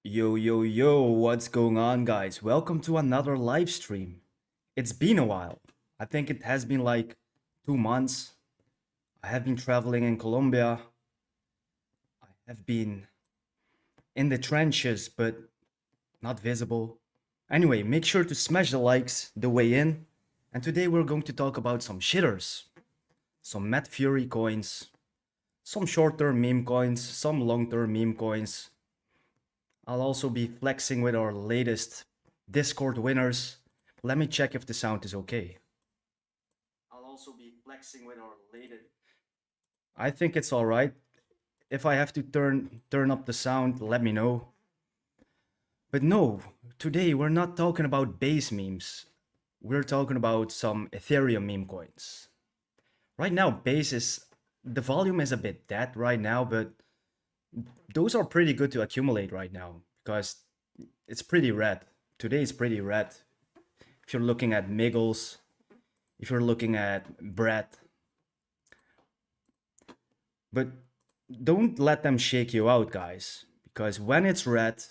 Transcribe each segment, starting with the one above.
Yo, yo, yo, what's going on, guys? Welcome to another live stream. It's been a while. I think it has been like 2 months. I have been traveling in Colombia. I have been in the trenches, but not visible. Anyway, make sure to smash the likes the way in. And today we're going to talk about some shitters, some Matt Fury coins, some short-term meme coins, some long-term meme coins. I'll also be flexing with our latest Discord winners. Let me check if the sound is okay. I'll also be flexing with our latest. I think it's all right. If I have to turn up the sound, let me know. But no, today we're not talking about base memes. We're talking about some Ethereum meme coins. Right now, base is the volume is a bit dead right now, but those are pretty good to accumulate right now because it's pretty red. Today is pretty red. If you're looking at Miggles, if you're looking at Brett, but don't let them shake you out, guys, because when it's red,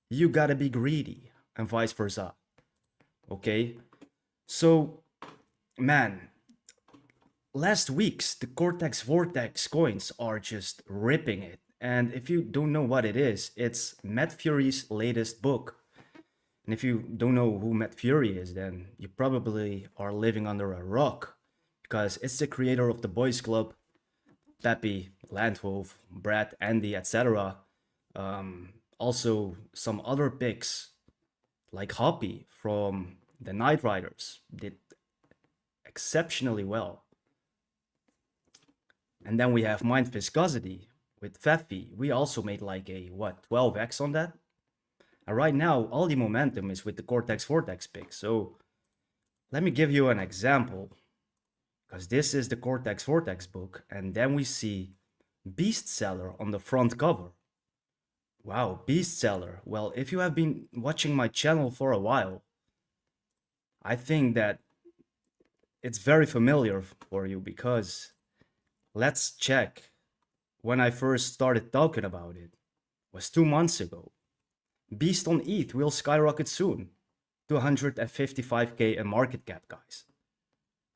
you gotta be greedy, and vice versa. Okay? So, man, last week's the Cortex Vortex coins are just ripping it. And if you don't know what it is, it's Matt Fury's latest book. And if you don't know who Matt Fury is, then you probably are living under a rock because it's the creator of the Boys Club, Peppy, Landwolf, Brad, Andy, etc. Also, some other picks like Hoppy from the Night Riders did exceptionally well. And then we have Mind Viscosity with Feffy. We also made like a, what, 12x on that? And right now, all the momentum is with the Cortex Vortex pick. So let me give you an example. Because this is the Cortex Vortex book. And then we see Beastseller on the front cover. Wow, Beastseller. Well, if you have been watching my channel for a while, I think that it's very familiar for you because let's check when I first started talking about it. It was 2 months ago. Beast on ETH will skyrocket soon to 155k in market cap, guys.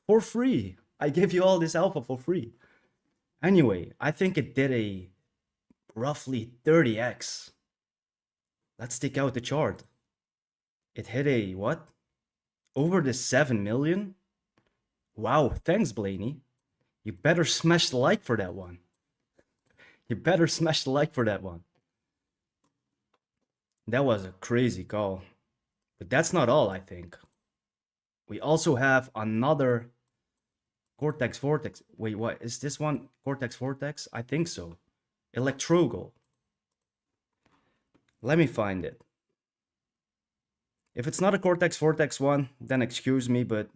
For free. I gave you all this alpha for free. Anyway, I think it did a roughly 30x. Let's take out the chart. It hit a what? Over the 7 million? Wow, thanks, Blaney. You better smash the like for that one. You better smash the like for that one. That was a crazy call. But that's not all, I think. We also have another Cortex Vortex. Wait, what? Is this one Cortex Vortex? I think so. Electrogal. Let me find it. If it's not a Cortex Vortex one, then excuse me, but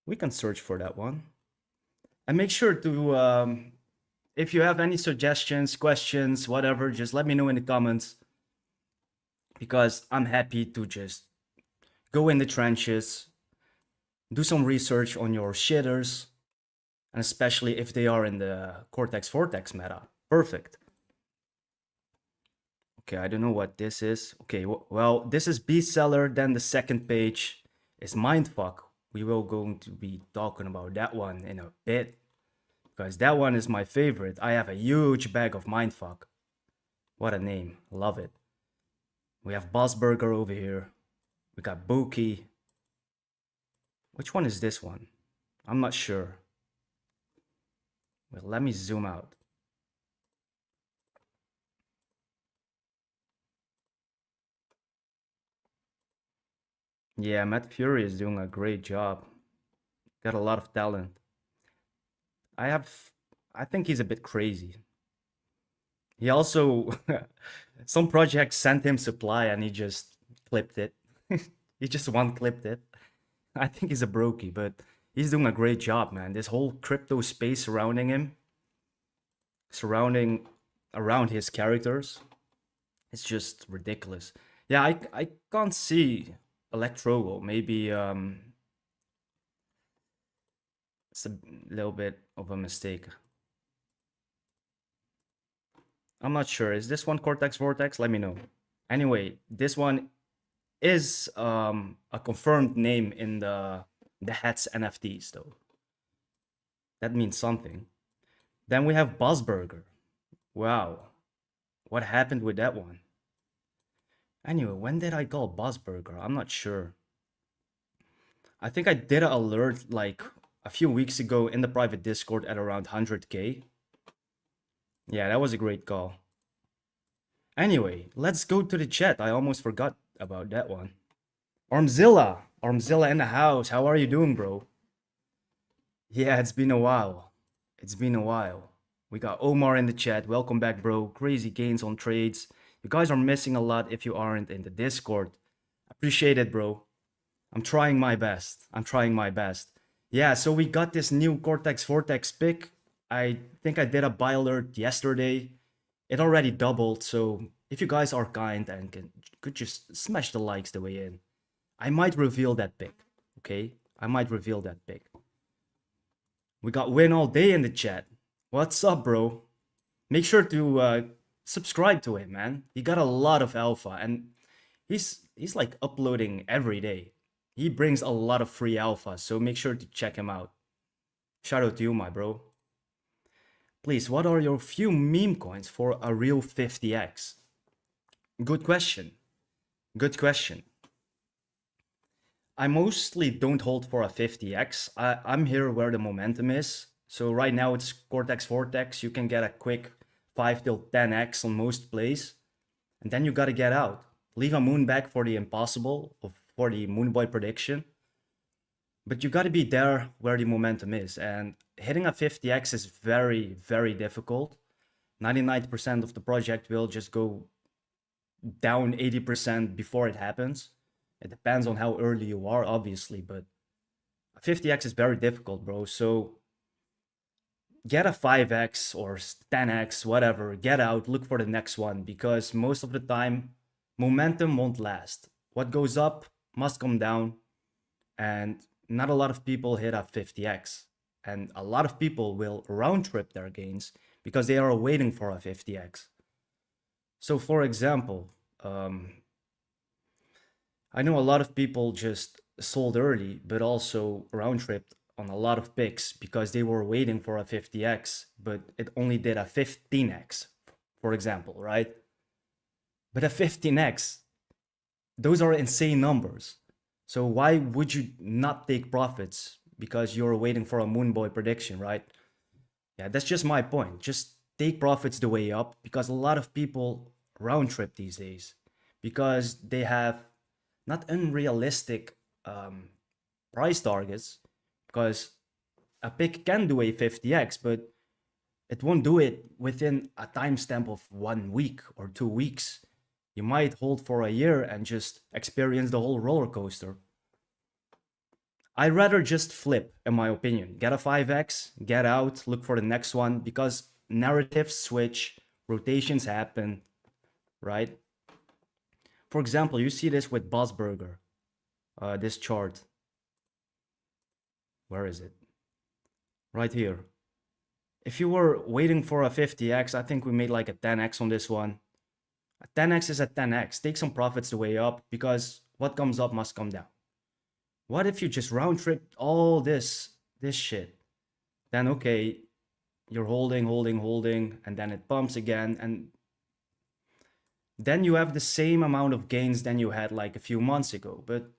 we can search for that one. And make sure to, if you have any suggestions, questions, whatever, just let me know in the comments. Because I'm happy to just go in the trenches, do some research on your shitters, and especially if they are in the Cortex Vortex meta. Perfect. Okay, I don't know what this is. Okay, well, this is Bestseller. Then the second page is Mindfuck. We will going to be talking about that one in a bit because that one is my favorite. I have a huge bag of Mindfuck. What a name. Love it. We have Bossburger over here. We got Buki. Which one is this one? I'm not sure. Well, let me zoom out. Yeah, Matt Fury is doing a great job. Got a lot of talent. I think he's a bit crazy. He also, some projects sent him supply and he just clipped it. He just one clipped it. I think he's a brokey, but he's doing a great job, man. This whole crypto space surrounding him, surrounding around his characters, it's just ridiculous. Yeah, I can't see Electrogo. Maybe it's a little bit of a mistake. I'm not sure. Is this one Cortex Vortex? Let me know. Anyway, this one is a confirmed name in the Hats NFTs though. That means something. Then we have Buzzburger. Wow. What happened with that one? Anyway, when did I call Buzzburger? I'm not sure. I think I did an alert like a few weeks ago in the private Discord at around 100k. Yeah, that was a great call. Anyway, let's go to the chat. I almost forgot about that one. Armzilla. Armzilla in the house. How are you doing, bro? Yeah, it's been a while. It's been a while. We got Omar in the chat. Welcome back, bro. Crazy gains on trades. You guys are missing a lot if you aren't in the Discord. Appreciate it, bro. I'm trying my best. I'm trying my best. Yeah, so we got this new Cortex Vortex pick. I think I did a buy alert yesterday. It already doubled, so if you guys are kind and could just smash the likes the way in, I might reveal that pick, okay? I might reveal that pick. We got Win All Day in the chat. What's up, bro? Make sure to subscribe to him, man. He got a lot of alpha, and he's like uploading every day. He brings a lot of free alpha, so make sure to check him out. Shout out to you, my bro. Please, what are your few meme coins for a real 50x? Good question. Good question. I mostly don't hold for a 50x. I'm here where the momentum is. So right now it's Cortex Vortex. You can get a quick 5 till 10x on most plays. And then you gotta get out. Leave a moon back for the impossible, for the moon boy prediction. But you gotta be there where the momentum is. And hitting a 50x is very, very difficult. 99% of the project will just go down 80% before it happens. It depends on how early you are, obviously, but 50x is very difficult, bro. So get a 5x or 10x, whatever, get out, look for the next one, because most of the time, momentum won't last. What goes up must come down, and not a lot of people hit a 50x. And a lot of people will round trip their gains because they are waiting for a 50x. So for example, I know a lot of people just sold early, but also round tripped on a lot of picks because they were waiting for a 50x, but it only did a 15x, for example, right? But a 15x, those are insane numbers. So why would you not take profits because you're waiting for a moon boy prediction, right? Yeah, that's just my point. Just take profits the way up, because a lot of people round trip these days because they have not unrealistic price targets, because a pick can do a 50x, but it won't do it within a timestamp of 1 week or 2 weeks. You might hold for a year and just experience the whole roller coaster. I'd rather just flip, in my opinion. Get a 5x, get out, look for the next one, because narratives switch, rotations happen, right? For example, you see this with Buzzburger, this chart. Where is it? Right here. If you were waiting for a 50x, I think we made like a 10x on this one. A 10x is a 10x. Take some profits the way up, because what comes up must come down. What if you just round tripped all this shit? Then okay, you're holding, and then it pumps again, and then you have the same amount of gains than you had like a few months ago. But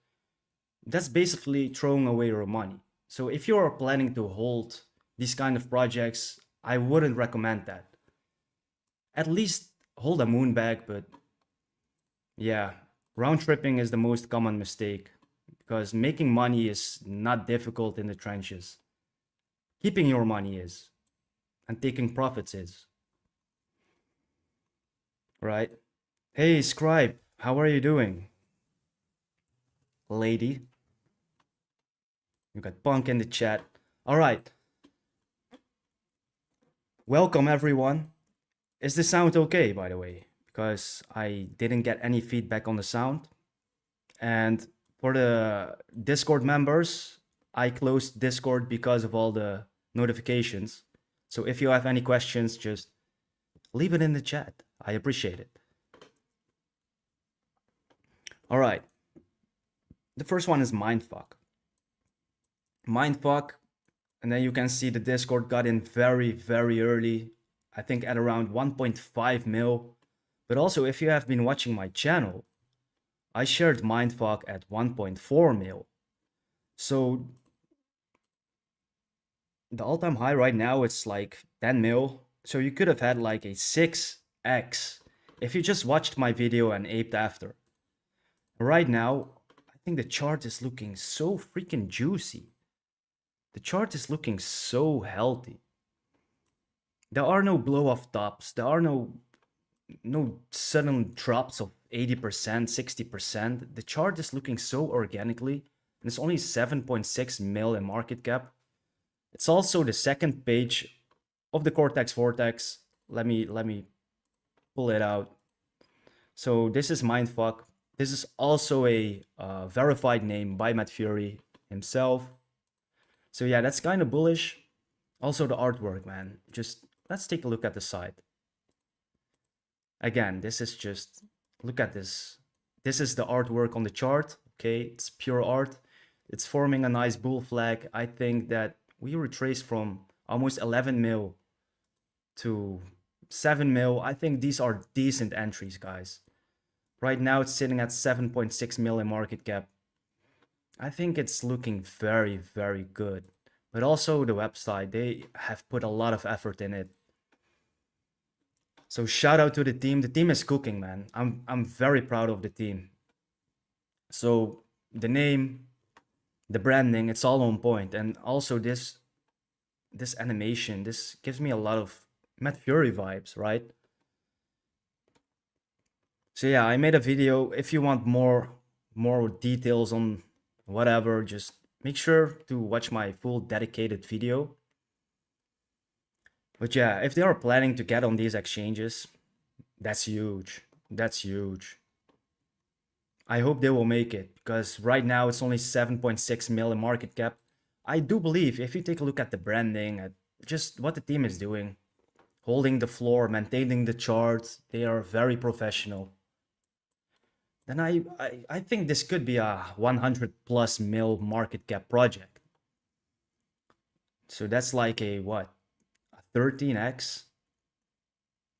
that's basically throwing away your money. So if you're planning to hold these kind of projects, I wouldn't recommend that. At least hold a moon bag, but yeah, round tripping is the most common mistake, because making money is not difficult in the trenches. Keeping your money is, and taking profits is. Right? Hey, Scribe, how are you doing? Lady. You got Punk in the chat. All right. Welcome, everyone. Is the sound okay, by the way? Because I didn't get any feedback on the sound. And for the Discord members, I closed Discord because of all the notifications. So if you have any questions, just leave it in the chat. I appreciate it. All right. The first one is Mindfuck. Mindfuck, and then you can see the Discord got in very, very early. I think at around 1.5 mil. But also, if you have been watching my channel, I shared Mindfuck at 1.4 mil. So the all-time high right now, it's like 10 mil. So you could have had like a 6x if you just watched my video and aped after. Right now, I think the chart is looking so freaking juicy. The chart is looking so healthy. There are no blow-off tops. There are no sudden drops of 80%, 60%. The chart is looking so organically, and it's only 7.6 mil in market cap. It's also the second page of the Cortex Vortex. Let me pull it out. So this is Mindfuck. This is also a verified name by Matt Fury himself. So yeah, that's kind of bullish. Also the artwork, man. Just let's take a look at the side. Again, this is just, look at this. This is the artwork on the chart. Okay, it's pure art. It's forming a nice bull flag. I think that we retraced from almost 11 mil to 7 mil. I think these are decent entries, guys. Right now it's sitting at 7.6 mil in market cap. I think it's looking very, very good. But also the website, they have put a lot of effort in it. So shout out to the team. The team is cooking, man. I'm very proud of the team. So the name, the branding, it's all on point. And also this animation, this gives me a lot of Matt Fury vibes, right? So yeah, I made a video. If you want more details on whatever, just make sure to watch my full dedicated video. But yeah, if they are planning to get on these exchanges, that's huge. That's huge. I hope they will make it, because right now it's only 7.6 mil in market cap. I do believe if you take a look at the branding, at just what the team is doing, holding the floor, maintaining the charts, they are very professional. Then I think this could be a 100 plus mil market cap project. So that's like a what? A 13x?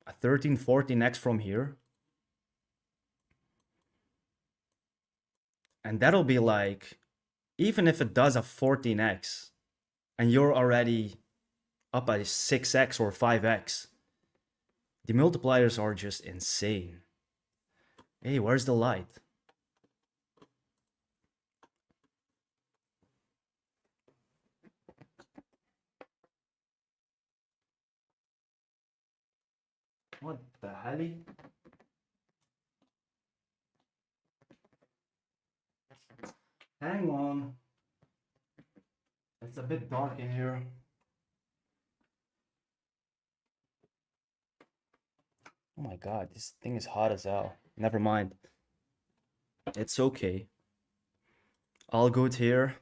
A 13, 14x from here? And that'll be like, even if it does a 14x, and you're already up at 6x or 5x, the multipliers are just insane. Hey, where's the light? What the hell? Hang on. It's a bit dark in here. Oh my god, this thing is hot as hell. Never mind. It's okay. All good here.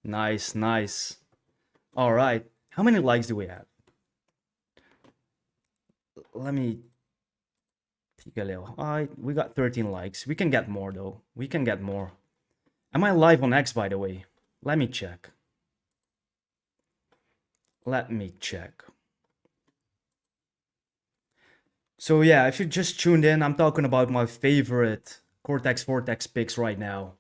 Nice, nice. All right. How many likes do we have? Let me take a little. All right, we got 13 likes. We can get more though. We can get more. Am I live on X, by the way? Let me check. Let me check. So yeah, if you just tuned in, I'm talking about my favorite Cortex Vortex picks right now.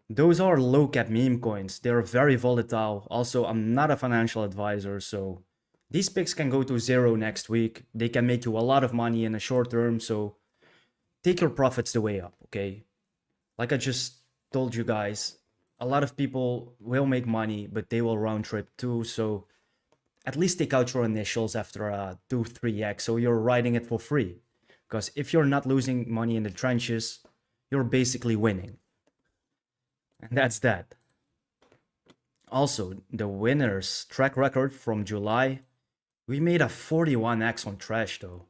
Those are low cap meme coins. They're very volatile. Also, I'm not a financial advisor, so these picks can go to zero next week. They can make you a lot of money in a short term, so take your profits the way up, okay? Like I just told you guys, a lot of people will make money, but they will round trip too, so at least take out your initials after a 2-3x, so you're riding it for free. Because if you're not losing money in the trenches, you're basically winning. And that's that. Also, the winner's track record from July, we made a 41x on trash though.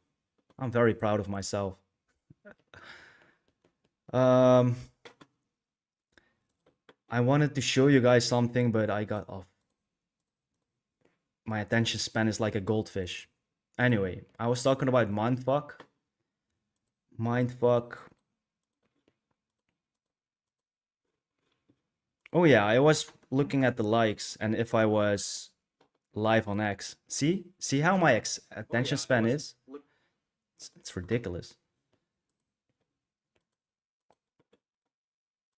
I'm very proud of myself. I wanted to show you guys something, but I got off. My attention span is like a goldfish. Anyway, I was talking about mindfuck. Mindfuck. Oh yeah, I was looking at the likes and if I was live on X. See how my attention span is? It's ridiculous.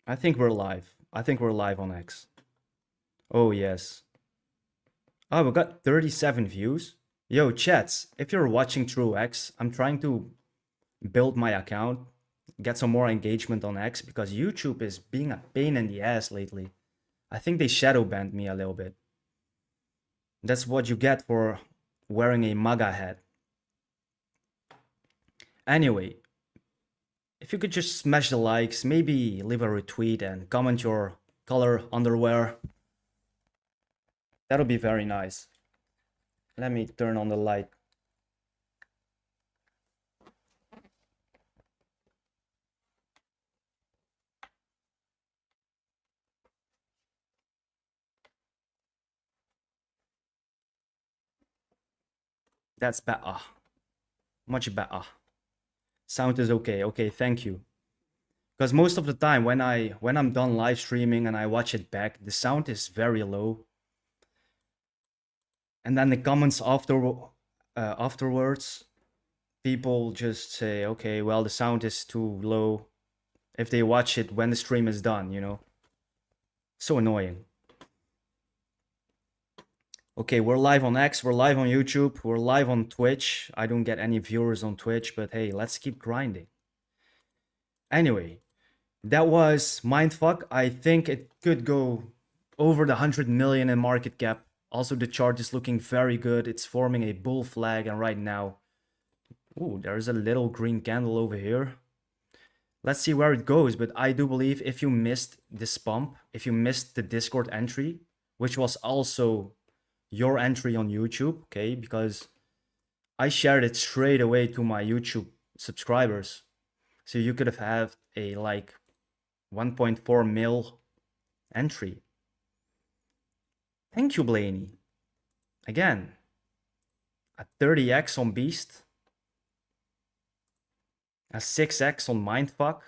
I think we're live. I think we're live on X. Oh yes. Oh, we got 37 views. Yo, chats, if you're watching through X, I'm trying to build my account, get some more engagement on X because YouTube is being a pain in the ass lately. I think they shadow banned me a little bit. That's what you get for wearing a MAGA hat. Anyway, if you could just smash the likes, maybe leave a retweet and comment your color underwear, that'll be very nice. Let me turn on the light. That's better. Much better. Sound is okay. Okay, thank you. Because most of the time when I'm done live streaming and I watch it back, the sound is very low. And then the comments afterwards, people just say, okay, well, the sound is too low. If they watch it when the stream is done, you know? So annoying. Okay, we're live on X, we're live on YouTube, we're live on Twitch. I don't get any viewers on Twitch, but hey, let's keep grinding. Anyway, that was Mindfuck. I think it could go over the 100 million in market cap. Also, the chart is looking very good. It's forming a bull flag, and right now, ooh, there's a little green candle over here. Let's see where it goes, but I do believe if you missed this pump, if you missed the Discord entry, which was also your entry on YouTube, okay, because I shared it straight away to my YouTube subscribers. So you could have had a like 1.4 mil entry. Thank you, Blaney. Again, a 30x on Beast, a 6x on Mindfuck.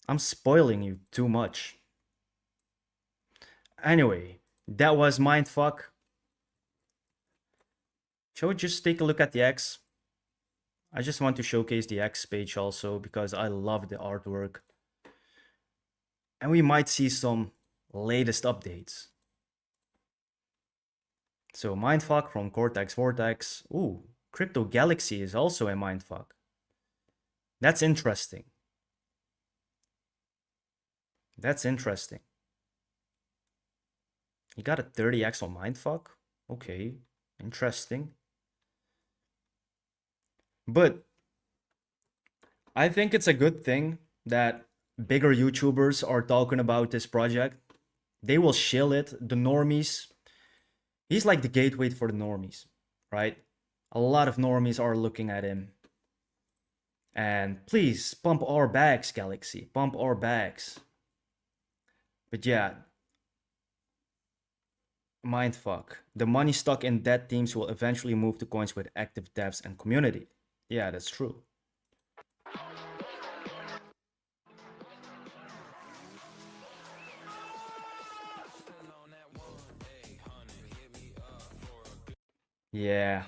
I'm spoiling you too much. Anyway, that was Mindfuck. Shall we just take a look at the X? I just want to showcase the X page also because I love the artwork. And we might see some latest updates. So Mindfuck from Cortex Vortex. Ooh, Crypto Galaxy is also a Mindfuck. That's interesting. That's interesting. You got a 30x on Mindfuck? Okay, interesting. But I think it's a good thing that bigger YouTubers are talking about this project. They will shill it. The normies, he's like the gateway for the normies, right? A lot of normies are looking at him. And please, pump our bags, Galaxy. Pump our bags. But yeah, Mindfuck. The money stuck in dead teams will eventually move to coins with active devs and community. Yeah, that's true. Yeah.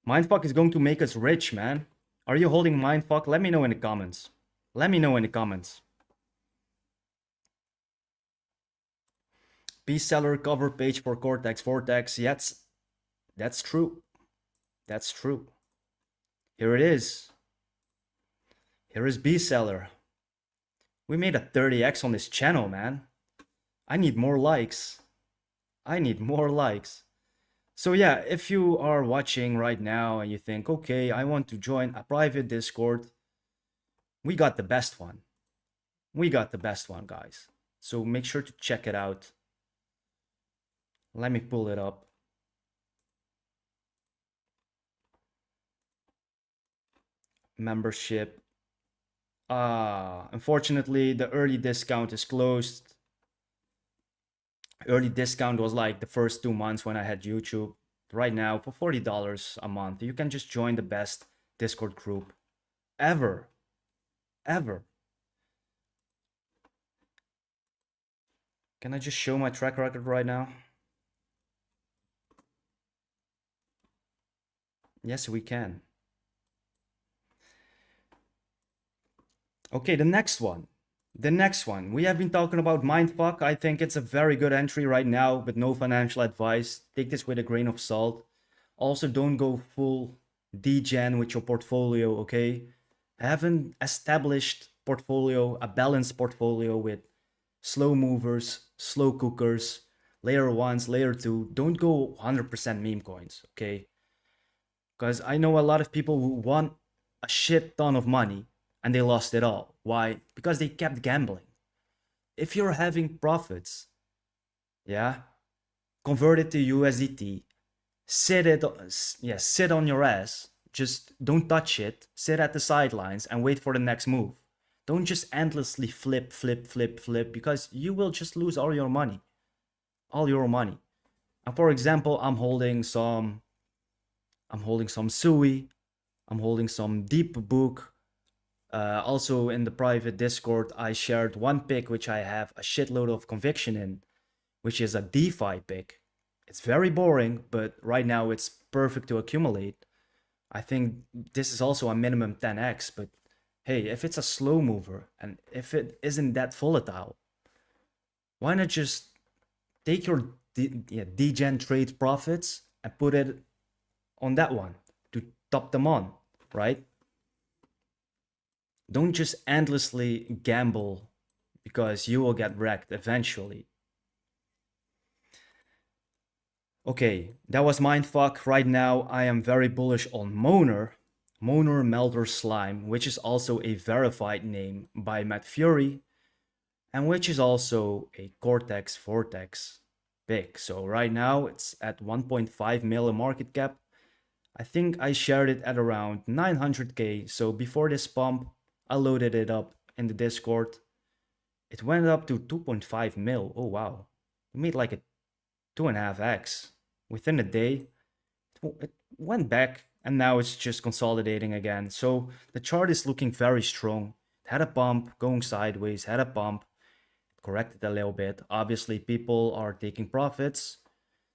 Mindfuck is going to make us rich, man. Are you holding Mindfuck? Let me know in the comments. Let me know in the comments. Bestseller cover page for Cortex Vortex. Yes, that's true. That's true. Here it is. Here is bestseller. We made a 30x on this channel, man. I need more likes. I need more likes. So yeah, if you are watching right now and you think, okay, I want to join a private Discord, we got the best one. We got the best one, guys. So make sure to check it out. Let me pull it up. Membership. Unfortunately, the early discount is closed. Early discount was like the first 2 months when I had YouTube. Right now, for $40 a month, you can just join the best Discord group ever, ever. Can I just show my track record right now? Yes, we can. Okay, the next one. The next one. We have been talking about Mindfuck. I think it's a very good entry right now, but no financial advice. Take this with a grain of salt. Also, don't go full degen with your portfolio, okay? Have an established portfolio, a balanced portfolio with slow movers, slow cookers, layer ones, layer two. Don't go 100% meme coins, okay? Because I know a lot of people who won a shit ton of money and they lost it all. Why? Because they kept gambling. If you're having profits, yeah, convert it to USDT, sit on your ass, just don't touch it, sit at the sidelines and wait for the next move. Don't just endlessly flip, flip, flip, flip, because you will just lose all your money. All your money. And for example, I'm holding some Sui, I'm holding some Deep Book. Also in the private Discord, I shared one pick which I have a shitload of conviction in, which is a DeFi pick. It's very boring, but right now it's perfect to accumulate. I think this is also a minimum 10x, but hey, if it's a slow mover and if it isn't that volatile, why not just take your degen trade profits and put it on that one to top them on, right? Don't just endlessly gamble because you will get wrecked eventually. Okay, that was mindfuck. Right now, I am very bullish on Moner Melter Slime, which is also a verified name by Matt Fury, and which is also a Cortex Vortex pick. So right now, it's at 1.5 million market cap. I think I shared it at around 900k. So before this pump, I loaded it up in the Discord. It went up to 2.5 mil. Oh wow, it made like a 2.5x within a day. It went back and now it's just consolidating again. So the chart is looking very strong. It had a bump going sideways, had a bump, corrected a little bit. Obviously, people are taking profits.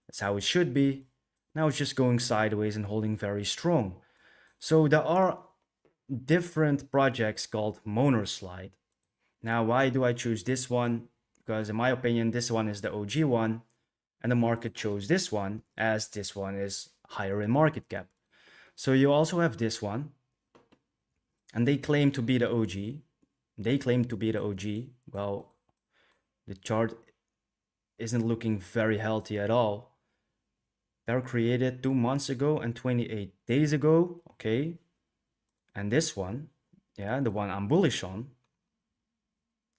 That's how it should be. Now it's just going sideways and holding very strong. So there are different projects called Monorslide. Now, why do I choose this one? Because in my opinion, this one is the OG one, and the market chose this one as this one is higher in market cap. So you also have this one, and they claim to be the OG. They claim to be the OG. Well, the chart isn't looking very healthy at all. They were created 2 months ago and 28 days ago. Okay. And this one, yeah, the one I'm bullish on,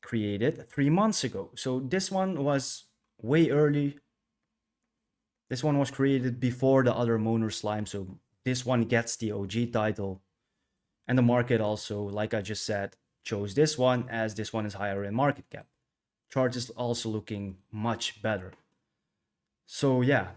created 3 months ago. So this one was way early. This one was created before the other Moner Slime. So this one gets the OG title. And the market also, like I just said, chose this one as this one is higher in market cap. Chart is also looking much better. So yeah,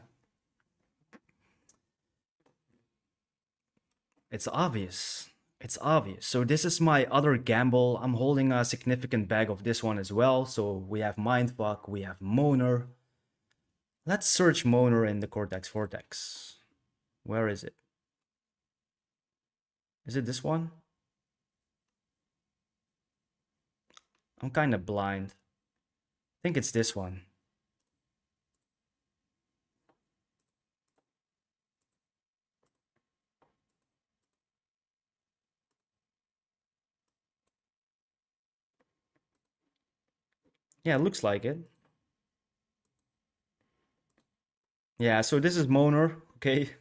it's obvious. It's obvious. So this is my other gamble. I'm holding a significant bag of this one as well. So we have Mindfuck, we have Moner. Let's search Moner in the Cortex Vortex. Where is it? Is it this one? I'm kind of blind. I think it's this one. Yeah, it looks like it. Yeah, so this is Moner, okay?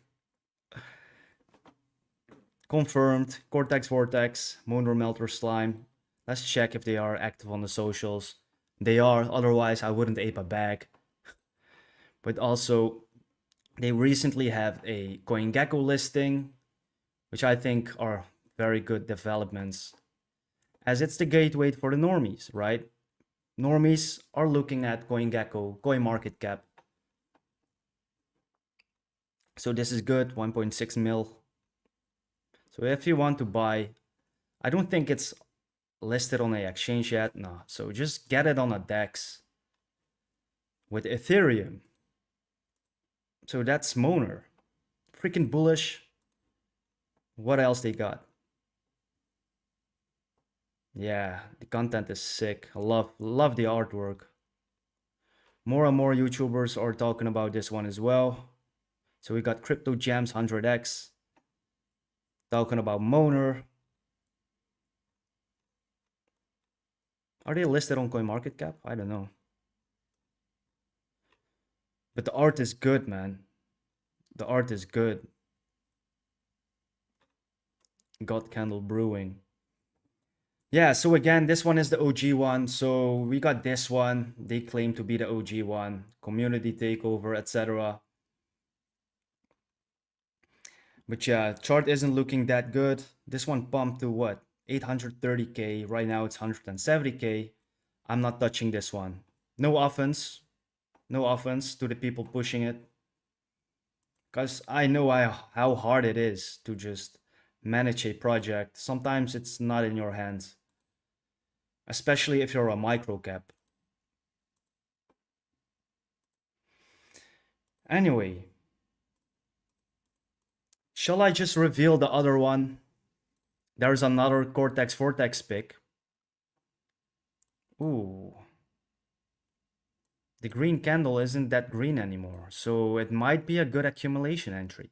Confirmed. Cortex Vortex, Moner Melter Slime. Let's check if they are active on the socials. They are, otherwise I wouldn't ape a bag. But also, they recently have a CoinGecko listing, which I think are very good developments, as it's the gateway for the normies, right? Normies are looking at CoinGecko, CoinMarketCap. So this is good, 1.6 mil. So if you want to buy, I don't think it's listed on the exchange yet. No, so just get it on a DEX with Ethereum. So that's Moner. Freaking bullish. What else they got? Yeah, the content is sick. I love the artwork. More and more YouTubers are talking about this one as well. So we got Crypto Gems 100x talking about Moner. Are they listed on CoinMarketCap? I don't know. But the art is good, man. The art is good. God Candle Brewing. Yeah, so again, this one is the OG one. So we got this one. They claim to be the OG one. Community takeover, etc. But yeah, chart isn't looking that good. This one pumped to what? 830k. Right now it's 170k. I'm not touching this one. No offense. No offense to the people pushing it. Because I know how hard it is to just manage a project. Sometimes it's not in your hands. Especially if you're a micro cap. Anyway. Shall I just reveal the other one? There's another Cortex Vortex pick. Ooh. The green candle isn't that green anymore, so it might be a good accumulation entry.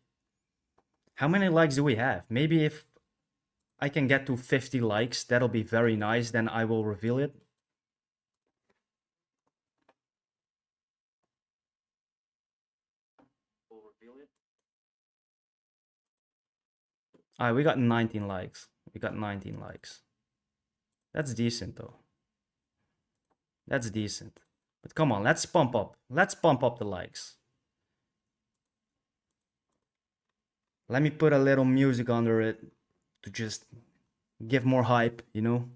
How many likes do we have? Maybe if I can get to 50 likes, that'll be very nice, then I will reveal it. Alright, we got 19 likes. We got 19 likes. That's decent though. That's decent. But come on, let's pump up. Let's pump up the likes. Let me put a little music under it to just give more hype, you know?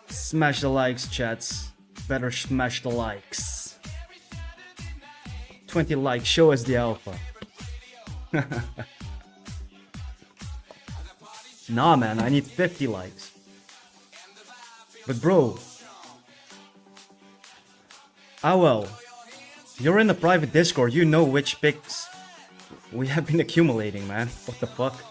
Smash the likes, chats. Better smash the likes. 20 likes, show us the alpha. Nah, man, I need 50 likes. But bro. Ah well. You're in the private Discord, you know which picks we have been accumulating, man. What the fuck?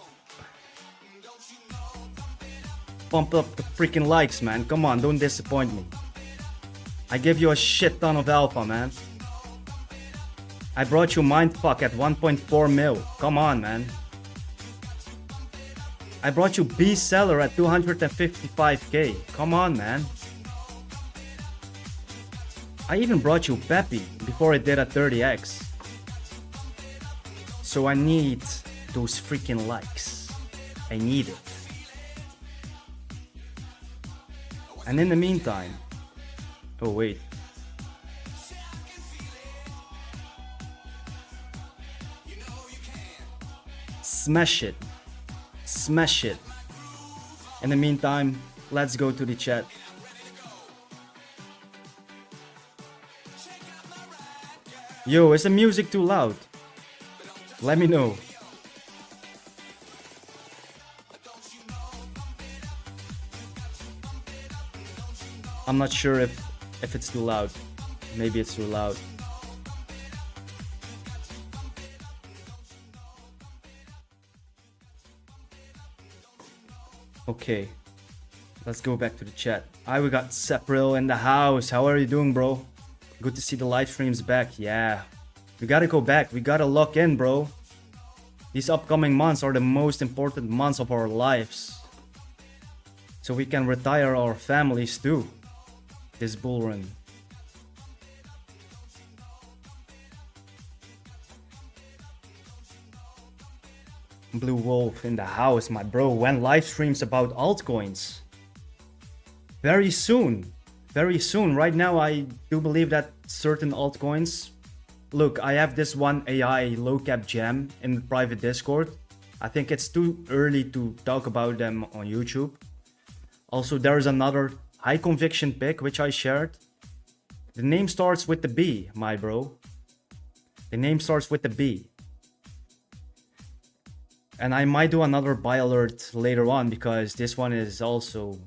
Pump up the freaking likes, man. Come on, don't disappoint me. I give you a shit ton of alpha, man. I brought you Mindfuck at 1.4 mil. Come on, man. I brought you B-Seller at 255k. Come on, man. I even brought you Peppy before it did a 30x. So I need those freaking likes. I need it. And in the meantime, oh wait. Smash it. Smash it. In the meantime, let's go to the chat. Yo, is the music too loud? Let me know. I'm not sure if it's too loud. Maybe it's too loud. Okay. Let's go back to the chat. We got Sepril in the house. How are you doing, bro? Good to see the live streams back. Yeah. We gotta go back. We gotta lock in, bro. These upcoming months are the most important months of our lives. So we can retire our families too. This bull run. Blue Wolf in the house, my bro. When live streams about altcoins? Very soon. Very soon. Right now, I do believe that certain altcoins. Look, I have this one AI low cap gem in the private Discord. I think it's too early to talk about them on YouTube. Also, there's another high conviction pick which I shared. The name starts with the B, my bro. The name starts with the B. And I might do another buy alert later on because this one is also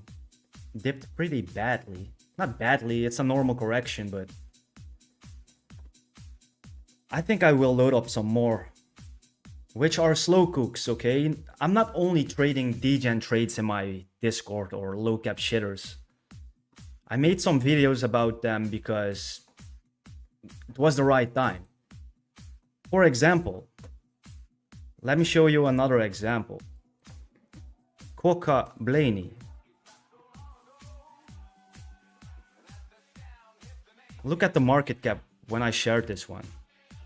dipped pretty badly. Not badly, it's a normal correction, but I think I will load up some more, which are slow cooks, okay? I'm not only trading degen trades in my Discord or low cap shitters. I made some videos about them because it was the right time. For example, let me show you another example. Coca Blaney. Look at the market cap when I shared this one.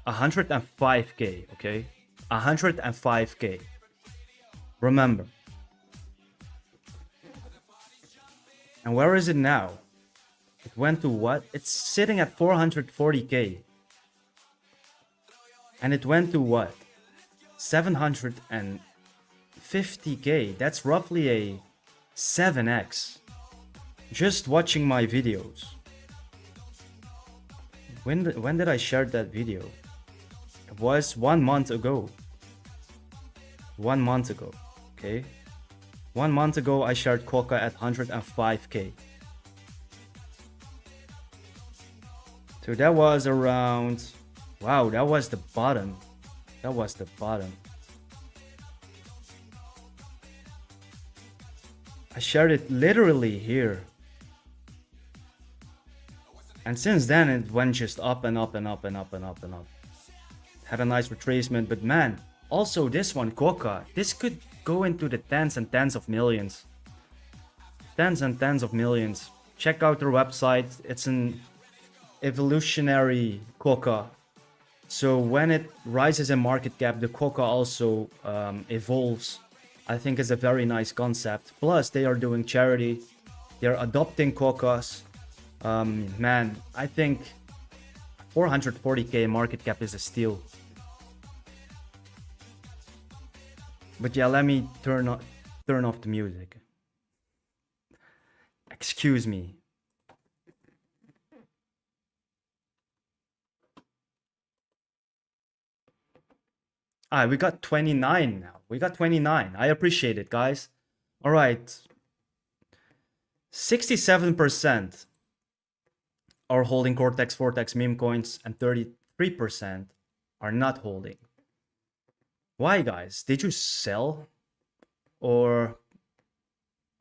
105k, okay? 105k. Remember. And where is it now? It went to what? It's sitting at 440k. And it went to what? 750k. That's roughly a 7x. Just watching my videos. When did I share that video? It was 1 month ago. 1 month ago, okay? 1 month ago, I shared Coca at 105k. So that was around, wow, that was the bottom. That was the bottom. I shared it literally here. And since then, it went just up and up and up and up and up and up. Had a nice retracement, but man, also this one, Coca, this could go into the tens and tens of millions. Tens and tens of millions. Check out their website. It's an evolutionary Coca. So when it rises in market cap, the Coca also evolves. I think it's a very nice concept. Plus, they are doing charity. They're adopting Cocas. Man, I think 440k market cap is a steal. But yeah, let me turn off the music. Excuse me. Ah, we got 29 now. We got 29. I appreciate it, guys. All right. 67% are holding Cortex, Vortex, meme coins, and 33% are not holding. Why, guys? Did you sell? Or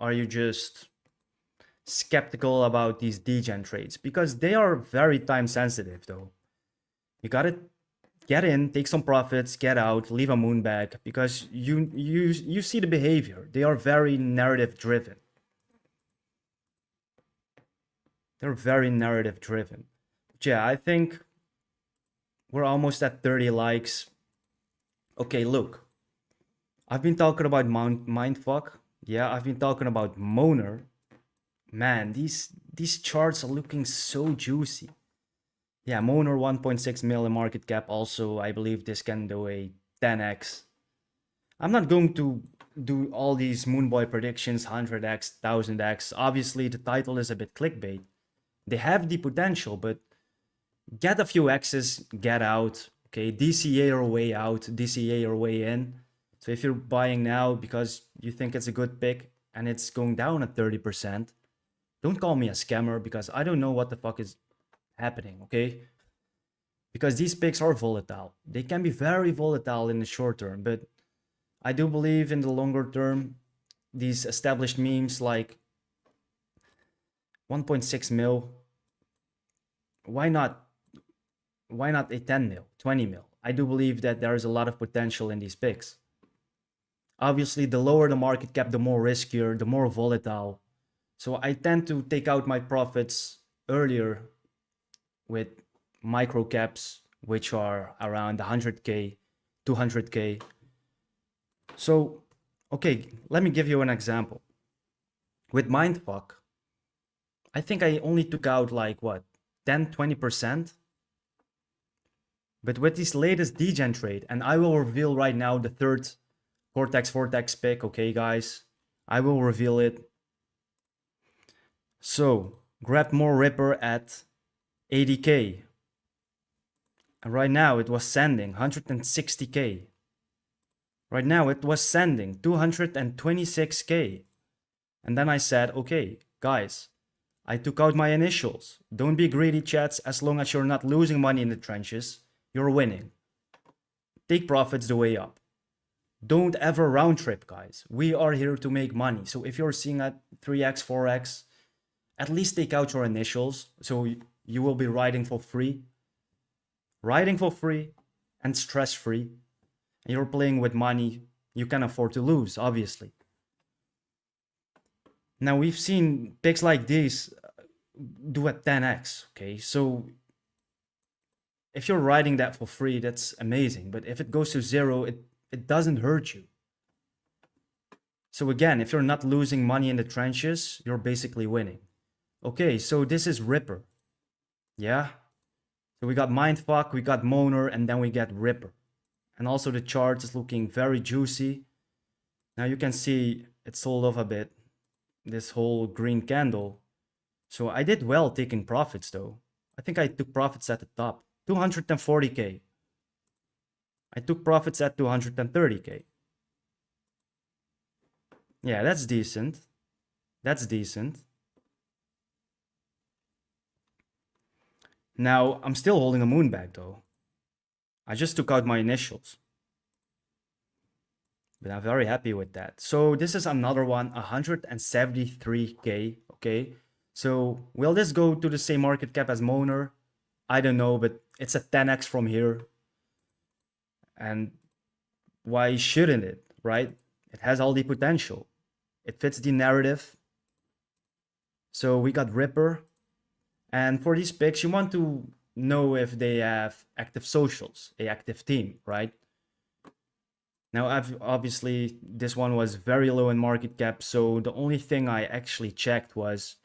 are you just skeptical about these degen trades? Because they are very time sensitive, though. You gotta get in, take some profits, get out, leave a moon bag, because you see the behavior. They are very narrative driven. They're very narrative driven. But yeah, I think we're almost at 30 likes. Okay, look. I've been talking about Mindfuck. Yeah, I've been talking about Moner. Man, these charts are looking so juicy. Yeah, Moner 1.6 million market cap. Also, I believe this can do a 10x. I'm not going to do all these Moonboy predictions, 100x, 1000x. Obviously, the title is a bit clickbait. They have the potential, but get a few X's, get out. Okay, DCA your way out, DCA your way in. So if you're buying now because you think it's a good pick and it's going down at 30%, don't call me a scammer because I don't know what the fuck is happening, okay? Because these picks are volatile. They can be very volatile in the short term, but I do believe in the longer term, these established memes like 1.6 mil, why not a 10 mil, 20 mil? I do believe that there is a lot of potential in these picks. Obviously, the lower the market cap, the more riskier, the more volatile. So I tend to take out my profits earlier with micro caps, which are around 100k, 200k. So, okay, let me give you an example. With Mindfuck, I think I only took out like what, 10-20%. But with this latest degen trade, and I will reveal right now the third Cortex Vortex pick, okay guys? I will reveal it. So, grabbed more Ripper at 80k. And right now it was sending 160k. Right now it was sending 226k. And then I said, okay, guys, I took out my initials. Don't be greedy, chats. As long as you're not losing money in the trenches, you're winning. Take profits the way up. Don't ever round trip, guys. We are here to make money. So if you're seeing at 3x, 4x, at least take out your initials. So you will be riding for free. Riding for free and stress free. And you're playing with money you can afford to lose, obviously. Now we've seen picks like these do a 10x, okay? So if you're riding that for free, that's amazing. But if it goes to zero, it doesn't hurt you. So again, if you're not losing money in the trenches, you're basically winning. Okay, so this is Ripper. Yeah? So we got Mindfuck, we got Moaner, and then we get Ripper. And also the chart is looking very juicy. Now you can see it sold off a bit, this whole green candle. So I did well taking profits though. I think I took profits at the top, 240k. I took profits at 230k. Yeah, that's decent. That's decent. Now, I'm still holding a moon bag though. I just took out my initials. But I'm very happy with that. So this is another one, 173k, okay? So will this go to the same market cap as Moaner? I don't know, but it's a 10x from here. And why shouldn't it, right? It has all the potential. It fits the narrative. So we got Ripper. And for these picks, you want to know if they have active socials, a active team, right? Now, obviously, this one was very low in market cap, so the only thing I actually checked was,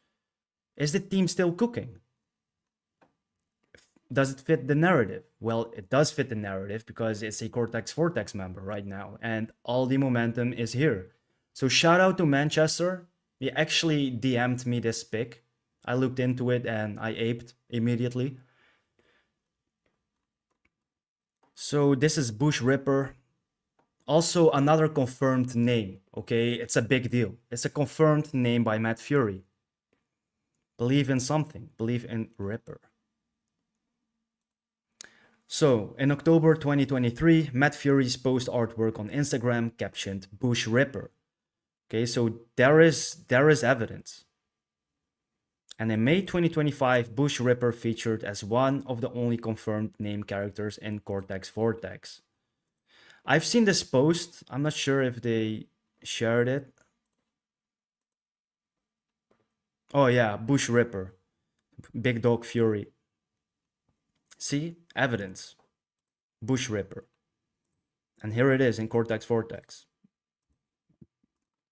is the team still cooking? Does it fit the narrative? Well, it does fit the narrative because it's a Cortex Vortex member right now, and all the momentum is here. So shout out to Manchester. He actually DM'd me this pick. I looked into it and I aped immediately. So this is Bush Ripper. Also another confirmed name, okay? It's a big deal. It's a confirmed name by Matt Fury. Believe in something. Believe in Ripper. So, in October 2023, Matt Fury's post artwork on Instagram captioned Bush Ripper. Okay, so there is evidence. And in May 2025, Bush Ripper featured as one of the only confirmed name characters in Cortex Vortex. I've seen this post. I'm not sure if they shared it. Oh yeah, Bush Ripper. Big Dog Fury. See? Evidence. Bush Ripper. And here it is in Cortex Vortex.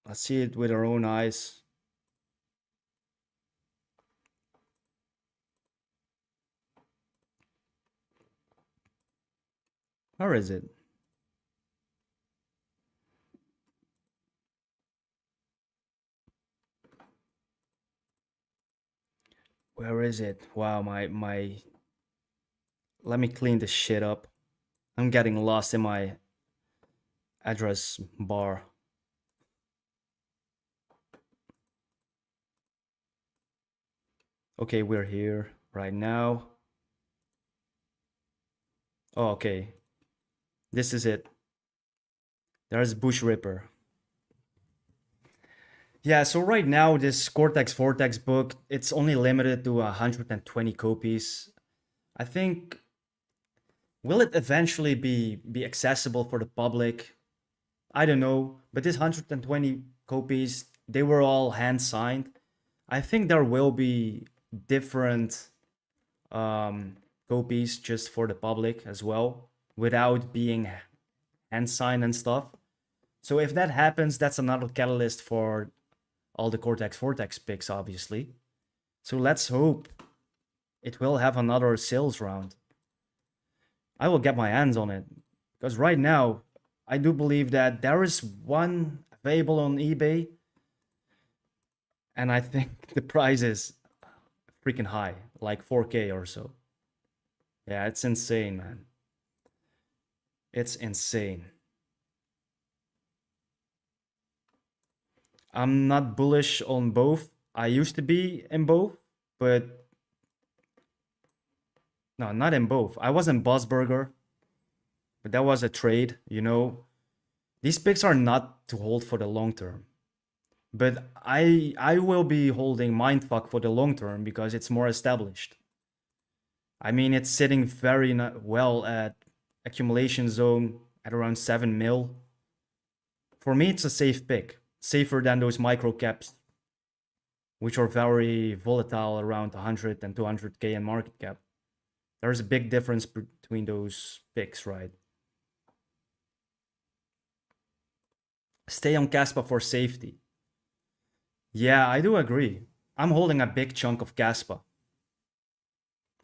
Let's see it with our own eyes. Where is it? Where is it? Wow, my let me clean this shit up. I'm getting lost in my address bar. Okay, we're here right now. Oh, okay. This is it. There's Bush Ripper. Yeah, so right now this Cortex Vortex book, it's only limited to 120 copies. I think, will it eventually be accessible for the public? I don't know, but this 120 copies, they were all hand signed. I think there will be different copies just for the public as well, without being hand signed and stuff. So if that happens, that's another catalyst for all the Cortex Vortex picks, obviously. So let's hope it will have another sales round. I will get my hands on it. Because right now, I do believe that there is one available on eBay. And I think the price is freaking high. Like 4K or so. Yeah, it's insane, man. It's insane. I'm not bullish on both. I used to be in both, but no, not in both. I was in Bossburger, but that was a trade, you know. These picks are not to hold for the long term. But I will be holding Mindfuck for the long term because it's more established. I mean, it's sitting very well at accumulation zone at around 7 mil. For me, it's a safe pick. Safer than those micro caps, which are very volatile around 100 and 200k in market cap. There's a big difference between those picks, right? Stay on Caspa for safety. Yeah, I do agree. I'm holding a big chunk of Caspa.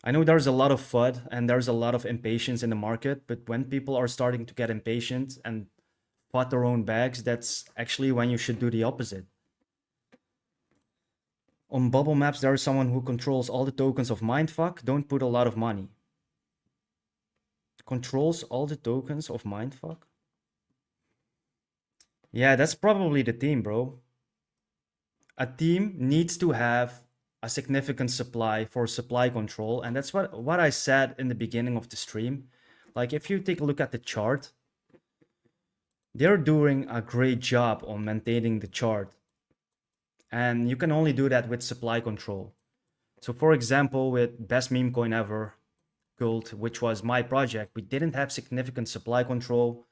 I know there's a lot of FUD and there's a lot of impatience in the market, but when people are starting to get impatient and pot their own bags, that's actually when you should do the opposite. On bubble maps, there is someone who controls all the tokens of Mindfuck. Don't put a lot of money. Controls all the tokens of Mindfuck? Yeah, that's probably the team, bro. A team needs to have a significant supply for supply control, and that's what I said in the beginning of the stream. Like, if you take a look at the chart, they're doing a great job on maintaining the chart. And you can only do that with supply control. So for example, with best meme coin ever, Gold, which was my project, we didn't have significant supply control.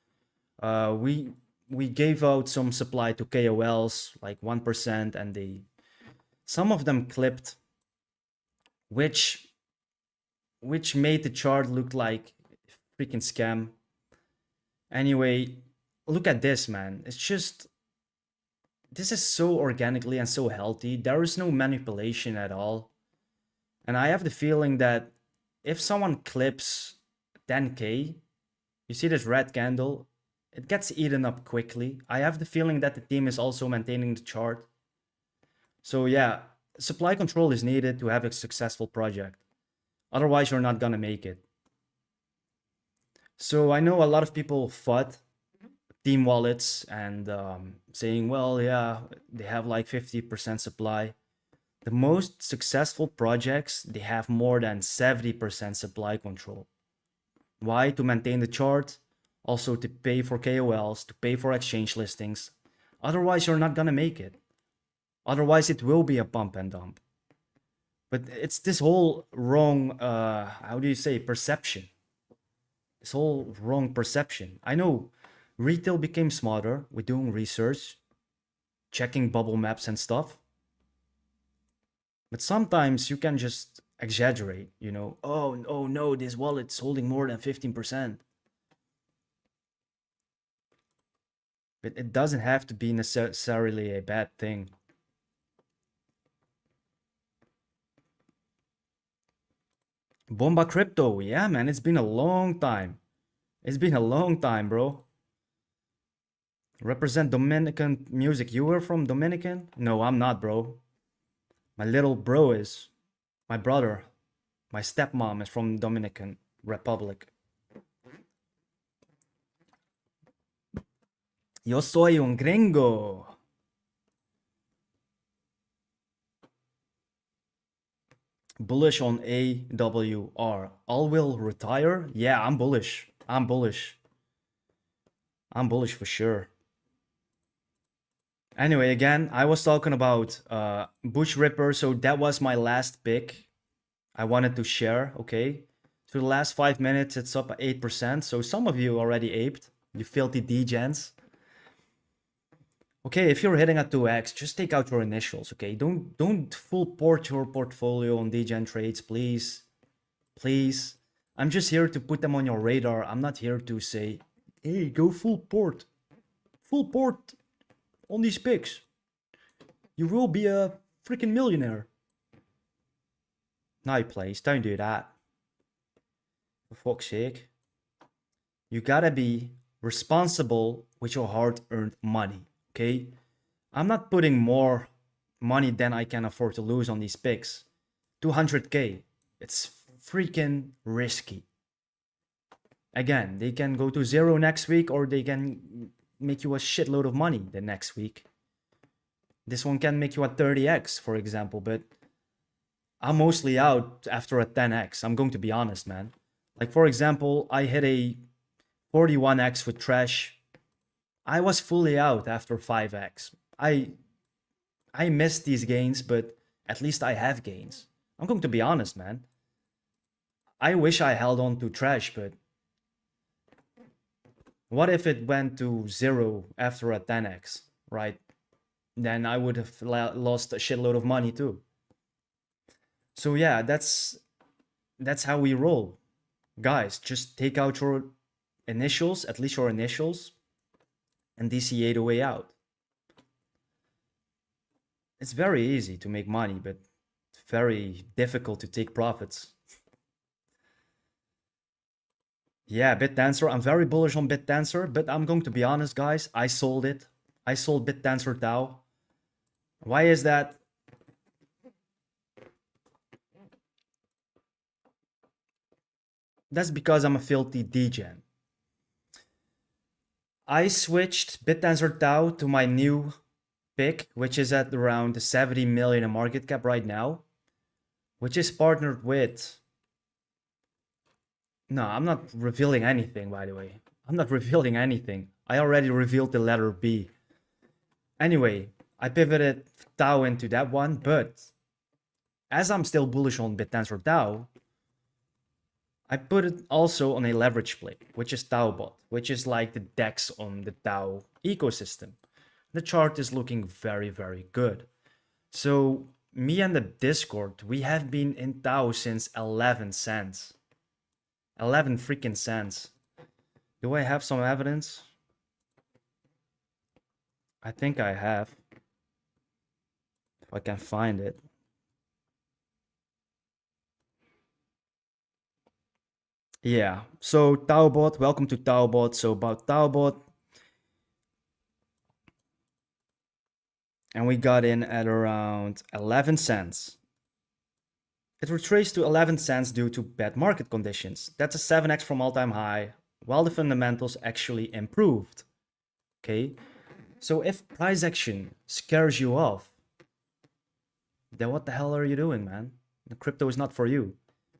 We gave out some supply to KOLs, like 1%, and some of them clipped, which made the chart look like freaking scam. Anyway, look at this, man. It's just, this is so organically and so healthy. There is no manipulation at all. And I have the feeling that if someone clips 10k, you see this red candle, it gets eaten up quickly. I have the feeling that the team is also maintaining the chart. So yeah, supply control is needed to have a successful project. Otherwise, you're not gonna make it. So I know a lot of people fought team wallets and saying, well, yeah, they have like 50% supply. The most successful projects, they have more than 70% supply control. Why? To maintain the chart, also to pay for KOLs, to pay for exchange listings. Otherwise, you're not gonna make it. Otherwise, it will be a pump and dump. But it's this whole wrong, how do you say, perception. This whole wrong perception. I know retail became smarter with doing research, checking bubble maps and stuff. But sometimes you can just exaggerate, you know, oh no, this wallet's holding more than 15%. But it doesn't have to be necessarily a bad thing. Bomba Crypto, yeah, man, it's been a long time. It's been a long time, bro. Represent Dominican music. You were from Dominican? No, I'm not, bro. My little bro is. My brother. My stepmom is from Dominican Republic. Yo soy un gringo. Bullish on AWR. All will retire? Yeah, I'm bullish. I'm bullish. I'm bullish for sure. Anyway, again, I was talking about Bush Ripper, so that was my last pick I wanted to share, okay? So the last 5 minutes, it's up 8%, so some of you already aped, you filthy degens. Okay, if you're hitting at 2x, just take out your initials, okay? Don't full port your portfolio on degen trades, please. Please. I'm just here to put them on your radar. I'm not here to say, hey, go full port. Full port on these picks. You will be a freaking millionaire. No, please, don't do that. For fuck's sake. You gotta be responsible with your hard-earned money, okay? I'm not putting more money than I can afford to lose on these picks. 200k. It's freaking risky. Again, they can go to zero next week or they can make you a shitload of money the next week. This one can make you a 30x, for example, but I'm mostly out after a 10x. I'm going to be honest, man. Like, for example, I hit a 41x with trash. I was fully out after 5x. I missed these gains, but at least I have gains. I'm going to be honest, man. I wish I held on to trash, but what if it went to zero after a 10x, right? Then I would have lost a shitload of money too. So yeah, that's how we roll. Guys, just take out your initials, at least your initials, and DCA the way out. It's very easy to make money, but very difficult to take profits. Yeah, BitDancer. I'm very bullish on BitDancer, but I'm going to be honest, guys. I sold it. I sold BitDancer DAO. Why is that? That's because I'm a filthy degen. I switched BitDancer DAO to my new pick, which is at around 70 million in market cap right now, which is partnered with. No, I'm not revealing anything, by the way. I'm not revealing anything. I already revealed the letter B. Anyway, I pivoted DAO into that one, but as I'm still bullish on BitDancer DAO, I put it also on a leverage play, which is DAObot, which is like the DEX on the DAO ecosystem. The chart is looking very, very good. So me and the Discord, we have been in DAO since 11 cents. 11 freaking cents. Do I have some evidence? I think I have. If I can find it. Yeah, so DAObot, welcome to DAObot. So about DAObot, and we got in at around 11 cents. It retraced to 11 cents due to bad market conditions. That's a 7x from all-time high, while the fundamentals actually improved. Okay, so if price action scares you off, then what the hell are you doing, man? The crypto is not for you.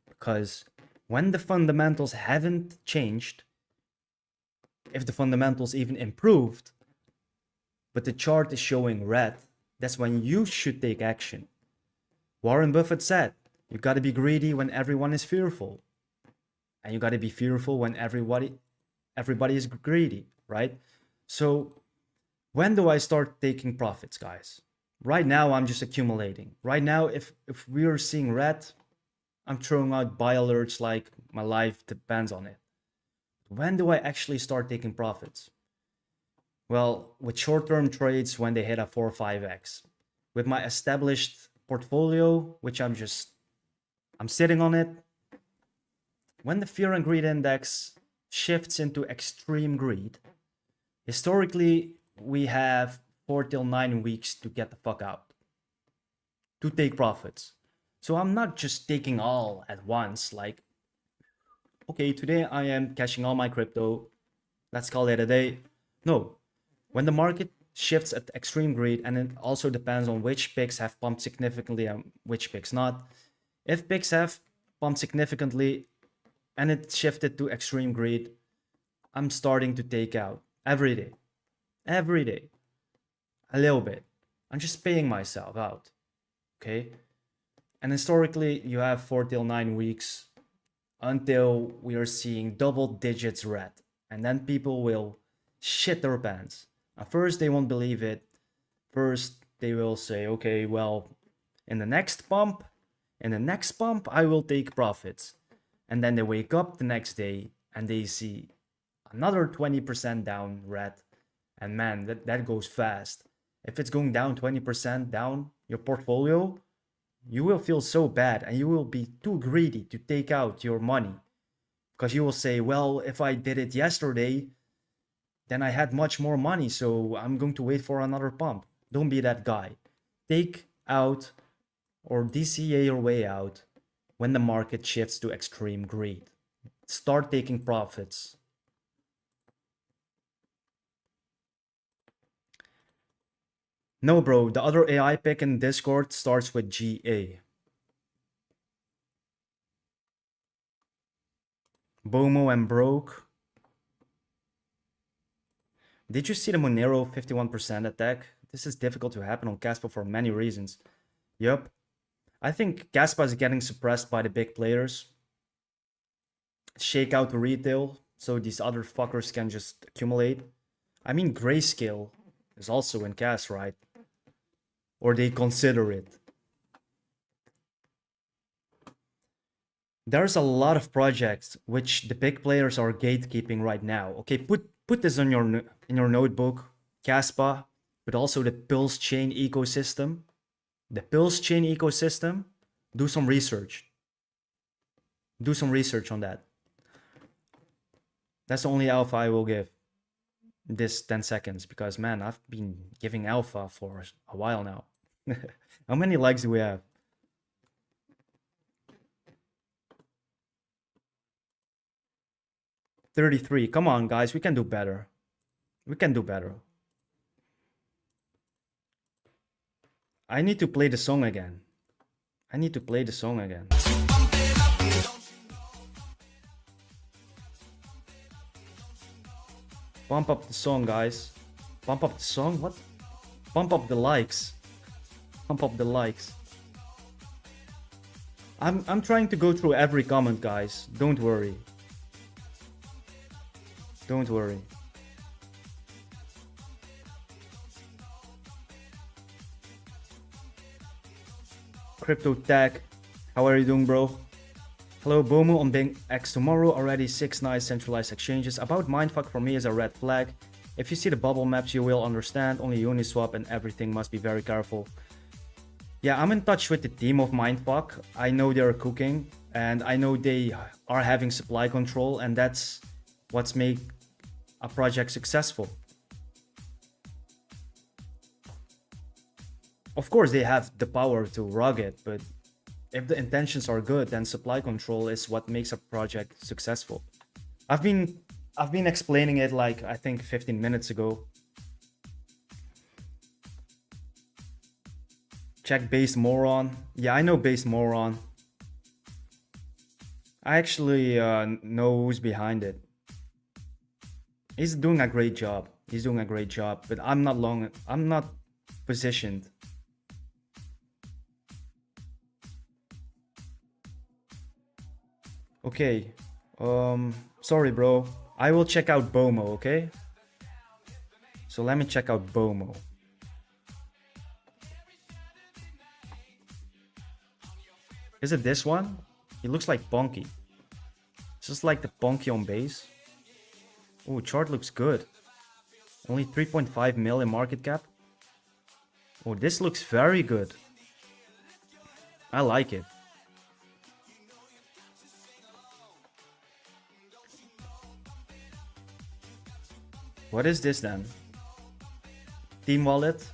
Because when the fundamentals haven't changed, if the fundamentals even improved, but the chart is showing red, that's when you should take action. Warren Buffett said, you gotta be greedy when everyone is fearful. And you gotta be fearful when everybody is greedy, right? So when do I start taking profits, guys? Right now, I'm just accumulating. Right now, if we're seeing red, I'm throwing out buy alerts like my life depends on it. When do I actually start taking profits? Well, with short-term trades when they hit a 4 or 5x. With my established portfolio, which I'm sitting on it. When the fear and greed index shifts into extreme greed, historically, we have 4 till 9 weeks to get the fuck out, to take profits. So I'm not just taking all at once, like, okay, today I am cashing all my crypto, let's call it a day. No, when the market shifts at extreme greed, and it also depends on which picks have pumped significantly and which picks not. If picks have pumped significantly and it shifted to extreme greed, I'm starting to take out every day, a little bit. I'm just paying myself out, okay? And historically, you have 4 till 9 weeks until we are seeing double digits red. And then people will shit their pants. At first, they won't believe it. First, they will say, okay, well, in the next pump, I will take profits. And then they wake up the next day and they see another 20% down red. And man, that goes fast. If it's going down 20% down your portfolio, You will feel so bad and you will be too greedy to take out your money because you will say, well, if I did it yesterday, then I had much more money, so I'm going to wait for another pump. Don't be that guy. Take out or DCA your way out when the market shifts to extreme greed. Start taking profits. No, bro, the other AI pick in Discord starts with GA. Bomo and Broke. Did you see the Monero 51% attack? This is difficult to happen on Caspa for many reasons. Yup. I think Caspa is getting suppressed by the big players. Shake out the retail so these other fuckers can just accumulate. I mean, Grayscale is also in Cas, right? Or they consider it. There's a lot of projects which the big players are gatekeeping right now. Okay, put this on in your notebook, Caspa, but also the Pulse Chain ecosystem. The Pulse Chain ecosystem, do some research. Do some research on that. That's the only alpha I will give this 10 seconds because, man, I've been giving alpha for a while now. How many likes do we have? 33. Come on, guys. We can do better. We can do better. I need to play the song again. I need to play the song again. Pump up the song, guys. Pump up the song? What? Pump up the likes. Pump up the likes. I'm trying to go through every comment, guys. Don't worry. Don't worry. Crypto Tech, how are you doing, bro? Hello, Bomu on Bing X tomorrow. Already 6 nice centralized exchanges. About Mindfuck for me is a red flag. If you see the bubble maps, you will understand. Only Uniswap and everything must be very careful. Yeah, I'm in touch with the team of Mindfuck. I know they're cooking, and I know they are having supply control, and that's what's make a project successful. Of course, they have the power to rug it, but if the intentions are good, then supply control is what makes a project successful. I've been explaining it like I think 15 minutes ago. Check Base Moron. Yeah, I know Base Moron. I actually know who's behind it. He's doing a great job. He's doing a great job, but I'm not positioned. Okay. Sorry, bro. I will check out Bomo, okay? So let me check out Bomo. Is it this one? He looks like Bonky. Just like the Bonky on base. Oh, chart looks good. Only 3.5 mil in market cap. Oh, this looks very good. I like it. What is this then? Team wallet?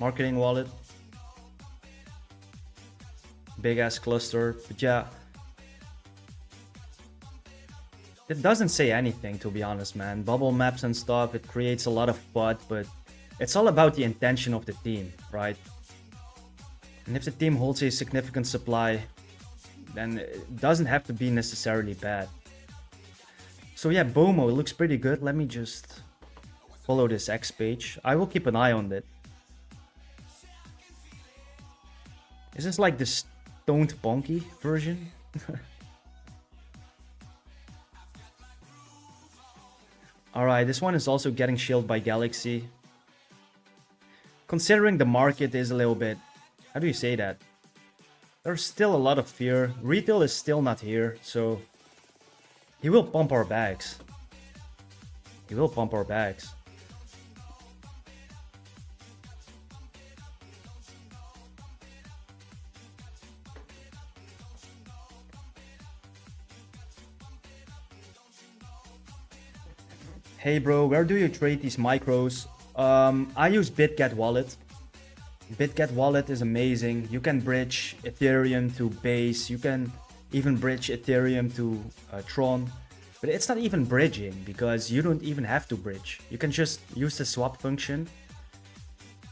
Marketing wallet? Big ass cluster. But yeah. It doesn't say anything, to be honest, man. Bubble maps and stuff, it creates a lot of FUD, but it's all about the intention of the team, right? And if the team holds a significant supply, then it doesn't have to be necessarily bad. So yeah, Bomo, it looks pretty good. Let me just follow this X page. I will keep an eye on it. Is this like the stoned bonky version? Alright, this one is also getting shielded by Galaxy. Considering the market is a little bit... How do you say that? There's still a lot of fear. Retail is still not here, so... He will pump our bags. He will pump our bags. Hey bro, where do you trade these micros? I use BitGet wallet. BitGet wallet is amazing. You can bridge Ethereum to Base. You can even bridge Ethereum to Tron. But it's not even bridging because you don't even have to bridge. You can just use the swap function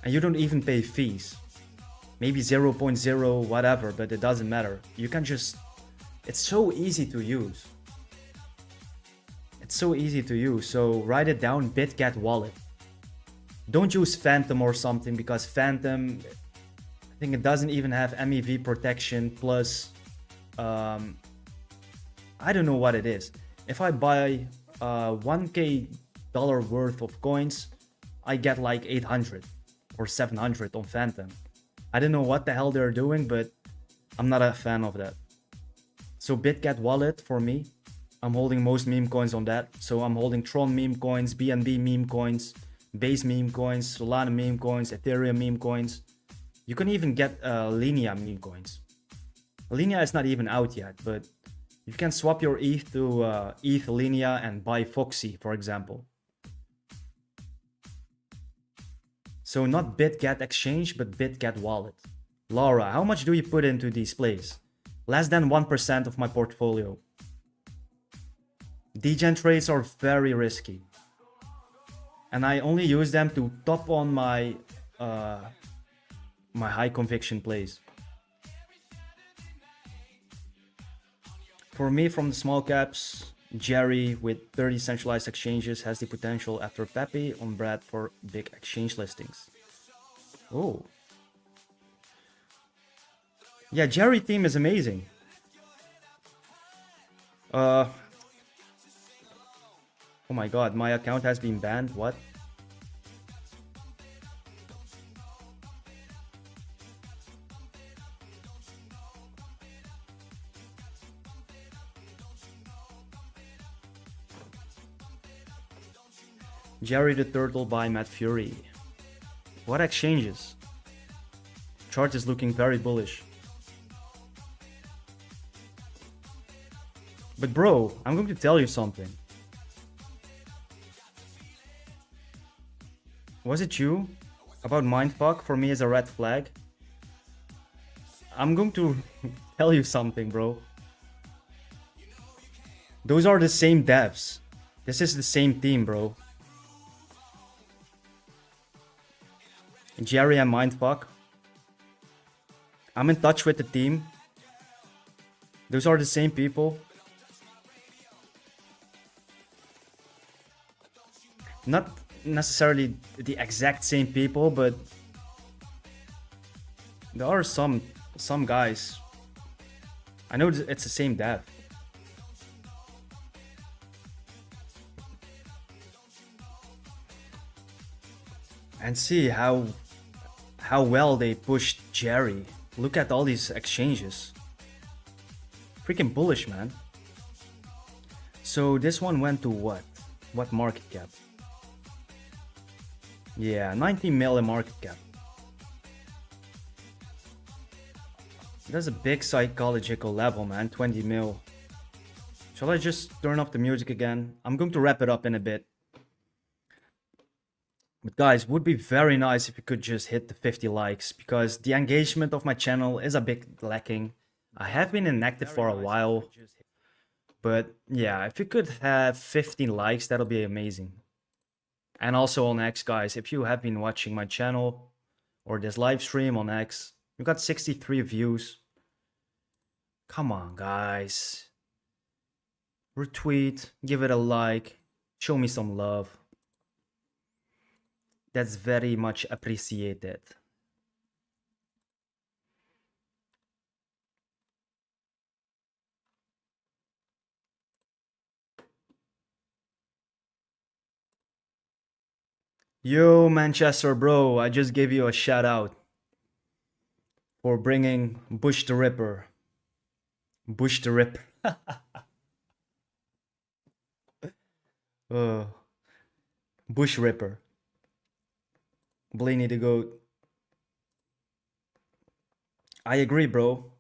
and you don't even pay fees. Maybe 0.0 whatever, but it doesn't matter. You can just, it's so easy to use. It's so easy to use. So write it down, BitGet wallet. Don't use Phantom or something because Phantom, I think it doesn't even have MEV protection plus, I don't know what it is. If I buy 1k dollar worth of coins, I get like 800 or 700 on Phantom. I don't know what the hell they're doing, but I'm not a fan of that. So BitGet wallet for me, I'm holding most meme coins on that. So I'm holding Tron meme coins, BNB meme coins, Base meme coins, Solana meme coins, Ethereum meme coins. You can even get Linea meme coins. Linea is not even out yet, but you can swap your ETH to ETH Linea and buy Foxy, for example. So not BitGet exchange, but BitGet wallet. Laura, how much do you put into these plays? Less than 1% of my portfolio. Degen trades are very risky. And I only use them to top on my my high conviction plays. For me, from the small caps, Jerry with 30 centralized exchanges has the potential after Pepe on Brad for big exchange listings. Oh. Yeah, Jerry team is amazing. Oh my god, my account has been banned. What? Jerry the Turtle by Matt Fury. What exchanges? Chart is looking very bullish. But bro, I'm going to tell you something. Was it you? About mindfuck for me is a red flag. I'm going to tell you something, bro. Those are the same devs. This is the same team, bro. Jerry and mindfuck. I'm in touch with the team. Those are the same people. Not necessarily the exact same people, but there are some guys. I know it's the same dev. And see how well they pushed Jerry. Look at all these exchanges. Freaking bullish, man. So this one went to what? What market cap? Yeah, 19 mil in market cap. That's a big psychological level, man. 20 mil. Shall I just turn off the music again? I'm going to wrap it up in a bit. But guys, would be very nice if you could just hit the 50 likes, because the engagement of my channel is a bit lacking. I have been inactive for a while, but yeah, if you could have 15 likes, that'll be amazing. And also on X, guys, if you have been watching my channel or this live stream on X, you got 63 views. Come on, guys. Retweet, give it a like, show me some love. That's very much appreciated. Yo, Manchester bro, I just gave you a shout out for bringing Bush the Ripper. Bush the Ripper. Bush Ripper. Blaney the GOAT. I agree, bro.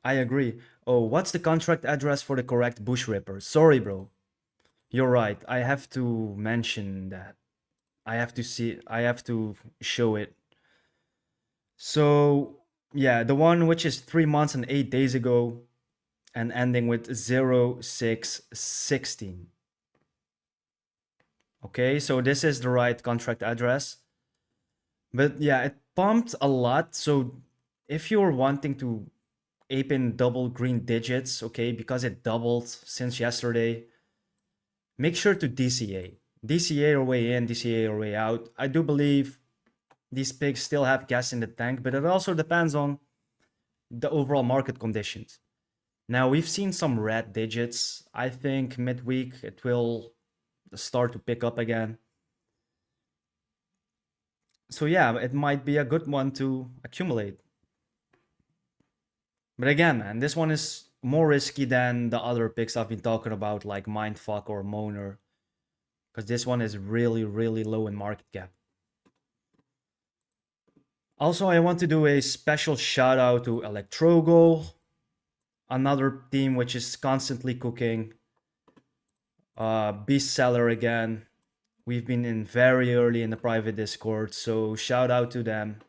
I agree. Oh, what's the contract address for the correct Bush Ripper? Sorry, bro. You're right. I have to mention that. I have to show it. So, yeah, the one which is 3 months and 8 days ago and ending with 0616. Okay, so this is the right contract address. But yeah, it pumped a lot. So if you're wanting to ape in double green digits, okay, because it doubled since yesterday, make sure to DCA. DCA your way in, DCA your way out. I do believe these pigs still have gas in the tank, but it also depends on the overall market conditions. Now, we've seen some red digits. I think midweek it will start to pick up again. So yeah, it might be a good one to accumulate. But again, man, this one is more risky than the other picks I've been talking about, like Mindfuck or Moaner, because this one is really, really low in market cap. Also, I want to do a special shout out to Electrogo, another team which is constantly cooking. Beast Seller again. We've been in very early in the private Discord, so shout out to them.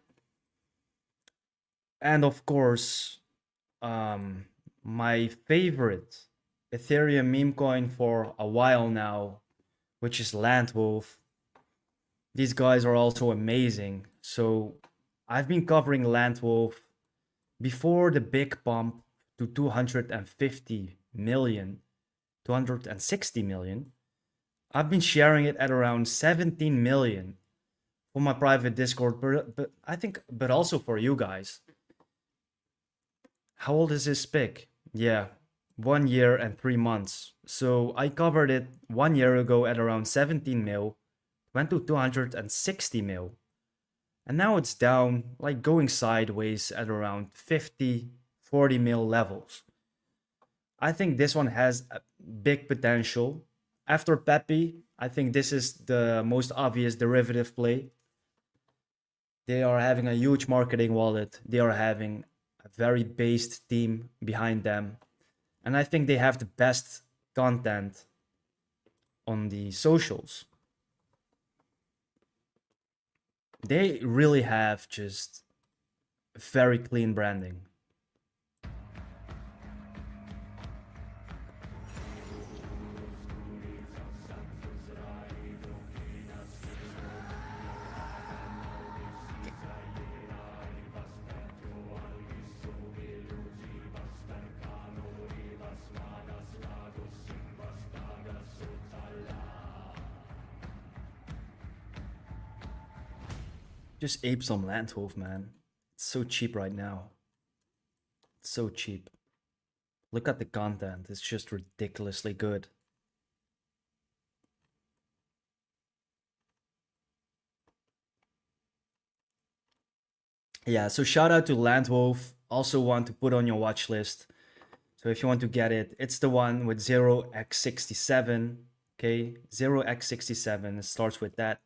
And of course, my favorite Ethereum meme coin for a while now, which is Landwolf. These guys are also amazing. So I've been covering Landwolf before the big pump to 250 million, 260 million. I've been sharing it at around 17 million for my private Discord, but I think, but also for you guys. How old is this pick? Yeah, 1 year and 3 months. So I covered it 1 year ago at around 17 mil, went to 260 mil, and now it's down, like going sideways at around 50, 40 mil levels. I think this one has a big potential. After Pepe, I think this is the most obvious derivative play. They are having a huge marketing wallet. They are having a very based team behind them. And I think they have the best content on the socials. They really have just very clean branding. Just ape some Landwolf, man. It's so cheap right now. It's so cheap. Look at the content. It's just ridiculously good. Yeah, so shout out to Landwolf. Also want to put on your watch list. So if you want to get it, it's the one with 0x67. Okay, 0x67. It starts with that.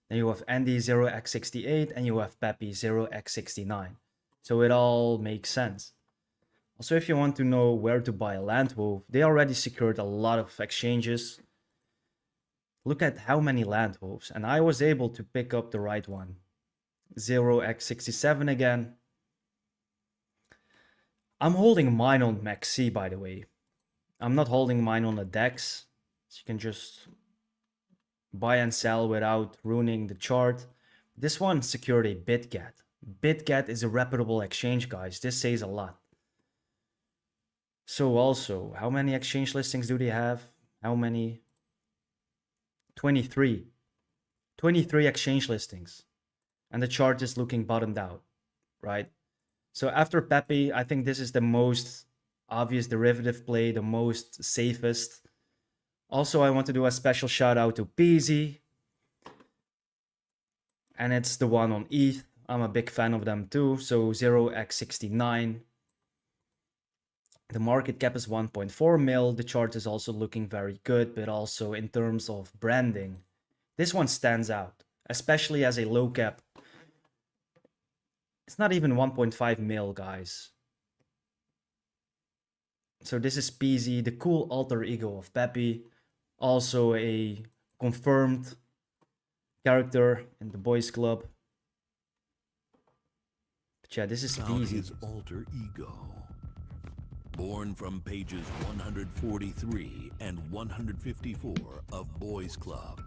Then you have Andy 0x68 and you have Peppy 0x69. So it all makes sense. Also, if you want to know where to buy a Landwolf, they already secured a lot of exchanges. Look at how many Landwolves, and I was able to pick up the right one. 0x67 again. I'm holding mine on Maxi, by the way. I'm not holding mine on the DEX. So you can just buy and sell without ruining the chart. This one secured a BitGet. BitGet is a reputable exchange, guys. This says a lot. So also, how many exchange listings do they have? How many? 23. 23 exchange listings. And the chart is looking bottomed out, right? So after Pepe, I think this is the most obvious derivative play, the most safest. Also, I want to do a special shout out to Peasy. And it's the one on ETH. I'm a big fan of them too. So 0x69. The market cap is 1.4 mil. The chart is also looking very good, but also in terms of branding, this one stands out, especially as a low cap. It's not even 1.5 mil, guys. So this is Peasy, the cool alter ego of Pepe. Also a confirmed character in the boys club. But yeah, this is About peasy. his alter ego. Born from pages 143 and 154 of Boys Club.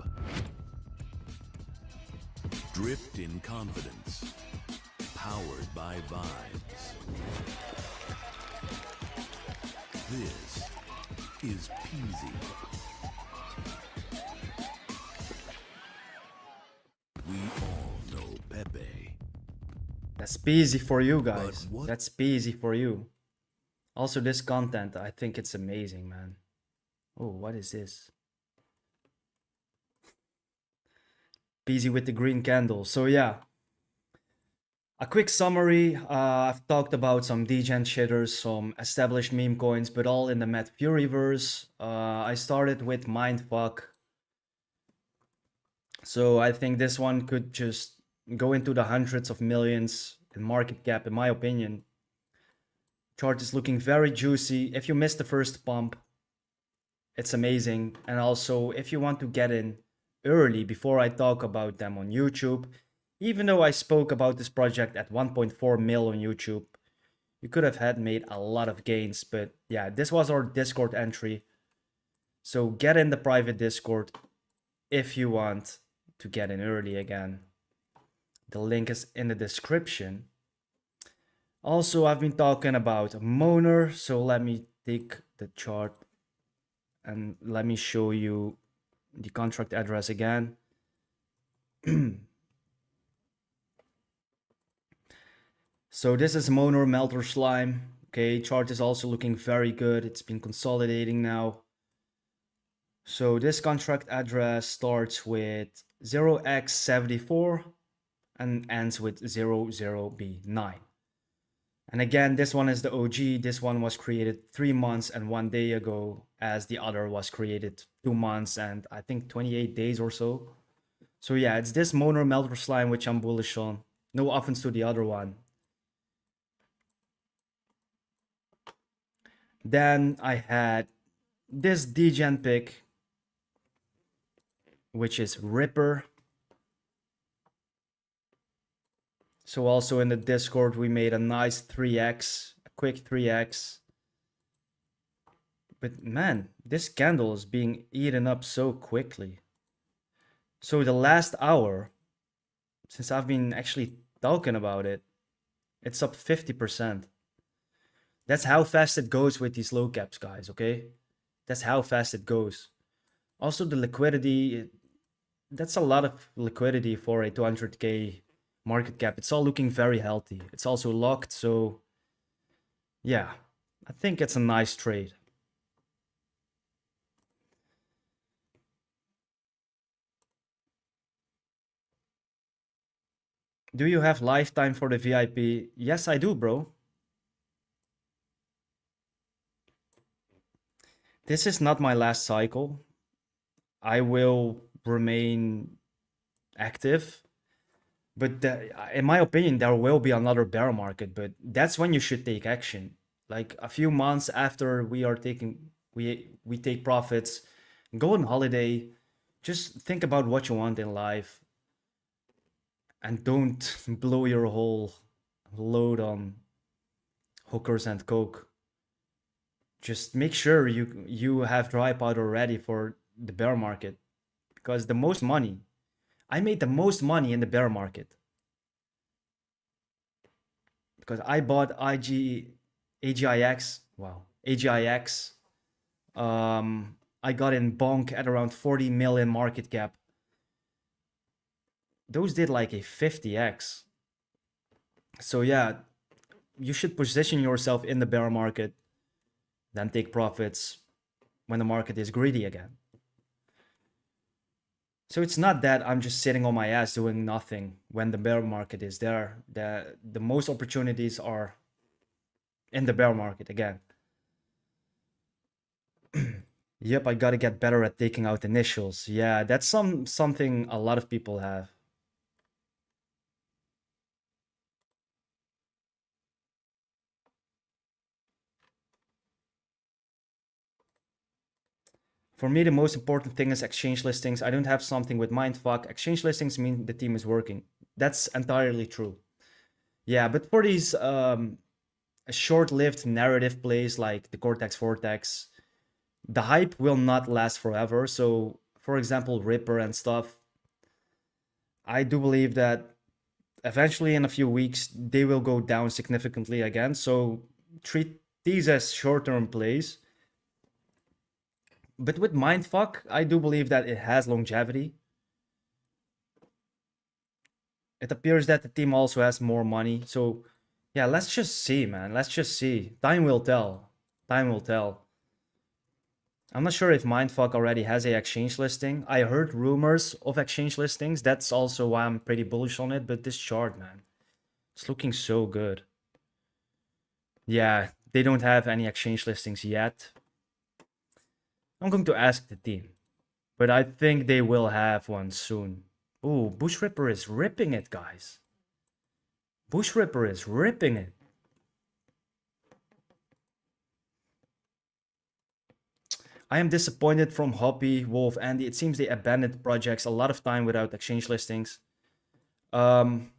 Dripped in confidence. Powered by vibes. This is Peasy. We all know Pepe. That's peasy for you But guys. what That's peasy for you. Also, this content, I think it's amazing, man. Oh, what is this? Peasy with the green candle. So yeah, a quick summary. I've talked about some degen shitters, some established meme coins, but all in the Matt Furyverse. I started with Mindfuck. So I think this one could just go into the hundreds of millions in market cap, in my opinion. Chart is looking very juicy. If you missed the first pump, it's amazing. And also, if you want to get in early before I talk about them on YouTube, even though I spoke about this project at 1.4 mil on YouTube, you could have had made a lot of gains. But yeah, this was our Discord entry. So get in the private Discord if you want to get in early again. The link is in the description. Also, I've been talking about Moner, so let me take the chart and let me show you the contract address again. So this is Moner Melter Slime. Okay, chart is also looking very good. It's been consolidating now. So this contract address starts with 0x74 and ends with 00B9. And again, this one is the OG. This one was created 3 months and 1 day ago, as the other was created 2 months and I think 28 days or so. So yeah, it's this Moner Melter Slime which I'm bullish on. No offense to the other one. Then I had this degen pick, which is Ripper. So also in the Discord, we made a nice 3x, a quick 3x. But man, this candle is being eaten up so quickly. So the last hour, since I've been actually talking about it, it's up 50%. That's how fast it goes with these low caps, guys, okay? That's how fast it goes. Also, the liquidity, that's a lot of liquidity for a 200k market cap. It's all looking very healthy. It's also locked, so yeah, I think it's a nice trade. Do you have lifetime for the VIP? Yes, I do, bro. This is not my last cycle. I will remain active, but in my opinion, there will be another bear market. But that's when you should take action. Like a few months after we take profits, go on holiday. Just think about what you want in life, and don't blow your whole load on hookers and coke. Just make sure you have dry powder ready for the bear market, because the most money, I made the most money in the bear market because I bought AGIX. Wow, AGIX. I got in bonk at around 40 million market cap. Those did like a 50x. So yeah, you should position yourself in the bear market, then take profits when the market is greedy again. So it's not that I'm just sitting on my ass doing nothing when the bear market is there. The most opportunities are in the bear market again. Yep, I gotta get better at taking out initials. Yeah, that's something a lot of people have. For me, the most important thing is exchange listings. I don't have something with mindfuck. Exchange listings mean the team is working. That's entirely true. Yeah, but for these short-lived narrative plays like the Cortex Vortex, the hype will not last forever. So, for example, Ripper and stuff, I do believe that eventually in a few weeks they will go down significantly again. So treat these as short-term plays. But with Mindfuck, I do believe that it has longevity. It appears that the team also has more money. So yeah, let's just see, man. Let's just see. Time will tell. Time will tell. I'm not sure if Mindfuck already has a exchange listing. I heard rumors of exchange listings. That's also why I'm pretty bullish on it. But this chart, man, it's looking so good. Yeah, they don't have any exchange listings yet. I'm going to ask the team, but I think they will have one soon. Ooh, Bush Ripper is ripping it, guys. Bush Ripper is ripping it. I am disappointed from Hoppy, Wolf, Andy. It seems they abandoned projects a lot of time without exchange listings. Look,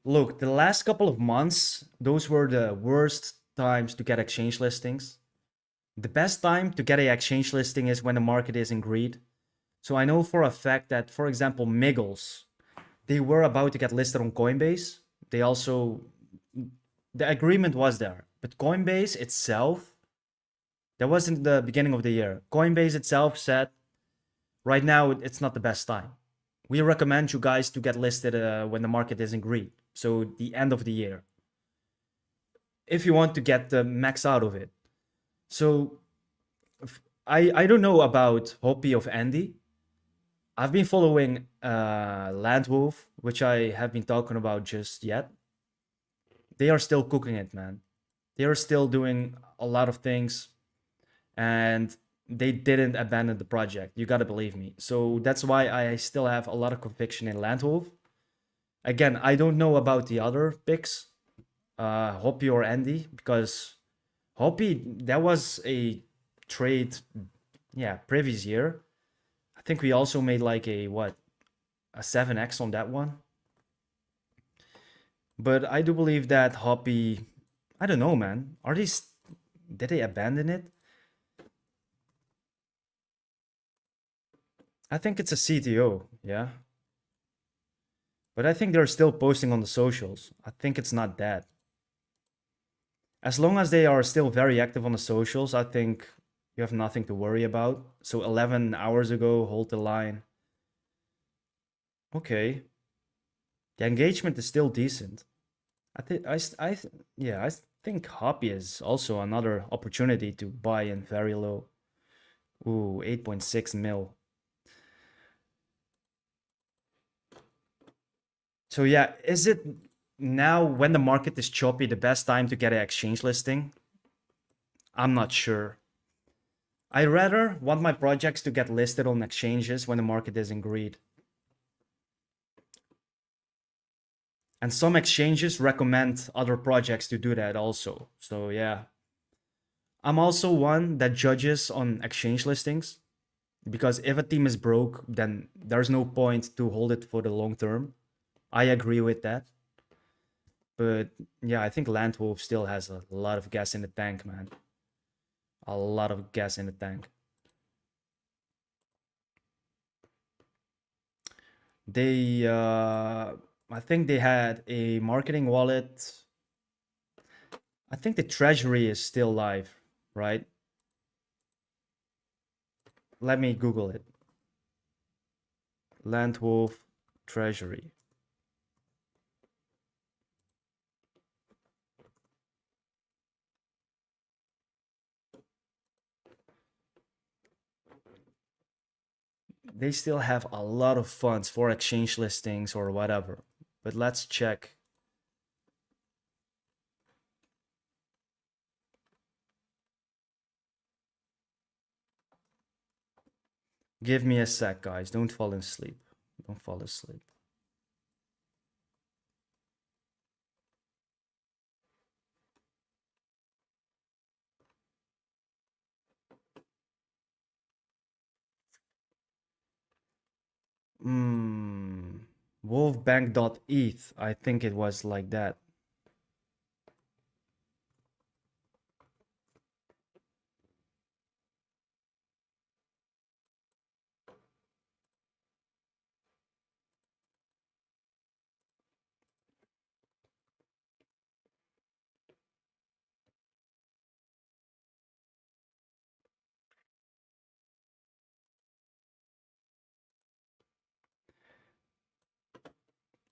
the last couple of months, those were the worst times to get exchange listings. The best time to get a exchange listing is when the market is in greed. So I know for a fact that, for example, Miggles, they were about to get listed on Coinbase. They also, the agreement was there. But Coinbase itself, that was in the beginning of the year. Coinbase itself said, right now, it's not the best time. We recommend you guys to get listed when the market is in greed. So the end of the year. If you want to get the max out of it. So I don't know about Hoppy of Andy. I've been following Landwolf, which I have been talking about just yet. They are still cooking it, man. They are still doing a lot of things, and they didn't abandon the project. You gotta believe me. So that's why I still have a lot of conviction in Landwolf. Again, I don't know about the other picks, Hoppy or Andy, because Hoppy, that was a trade, yeah, previous year. I think we also made like a 7x on that one. But I do believe that Hoppy, I don't know, man. Did they abandon it? I think it's a CTO, yeah. But I think they're still posting on the socials. I think it's not that. As long as they are still very active on the socials, I think you have nothing to worry about. So 11 hours ago, hold the line. Okay. The engagement is still decent. I think Hoppy is also another opportunity to buy in very low. Ooh, 8.6 mil. So yeah, is it now when the market is choppy the best time to get an exchange listing? I'm not sure. I rather want my projects to get listed on exchanges when the market is in greed. And some exchanges recommend other projects to do that also. So yeah. I'm also one that judges on exchange listings because if a team is broke, then there's no point to hold it for the long term. I agree with that. But yeah, I think Landwolf still has a lot of gas in the tank, man. A lot of gas in the tank. They, I think they had a marketing wallet. I think the treasury is still live, right? Let me Google it. Landwolf treasury. They still have a lot of funds for exchange listings or whatever. But let's check. Give me a sec, guys. Don't fall asleep. Don't fall asleep. Hmm. Wolfbank.eth. I think it was like that.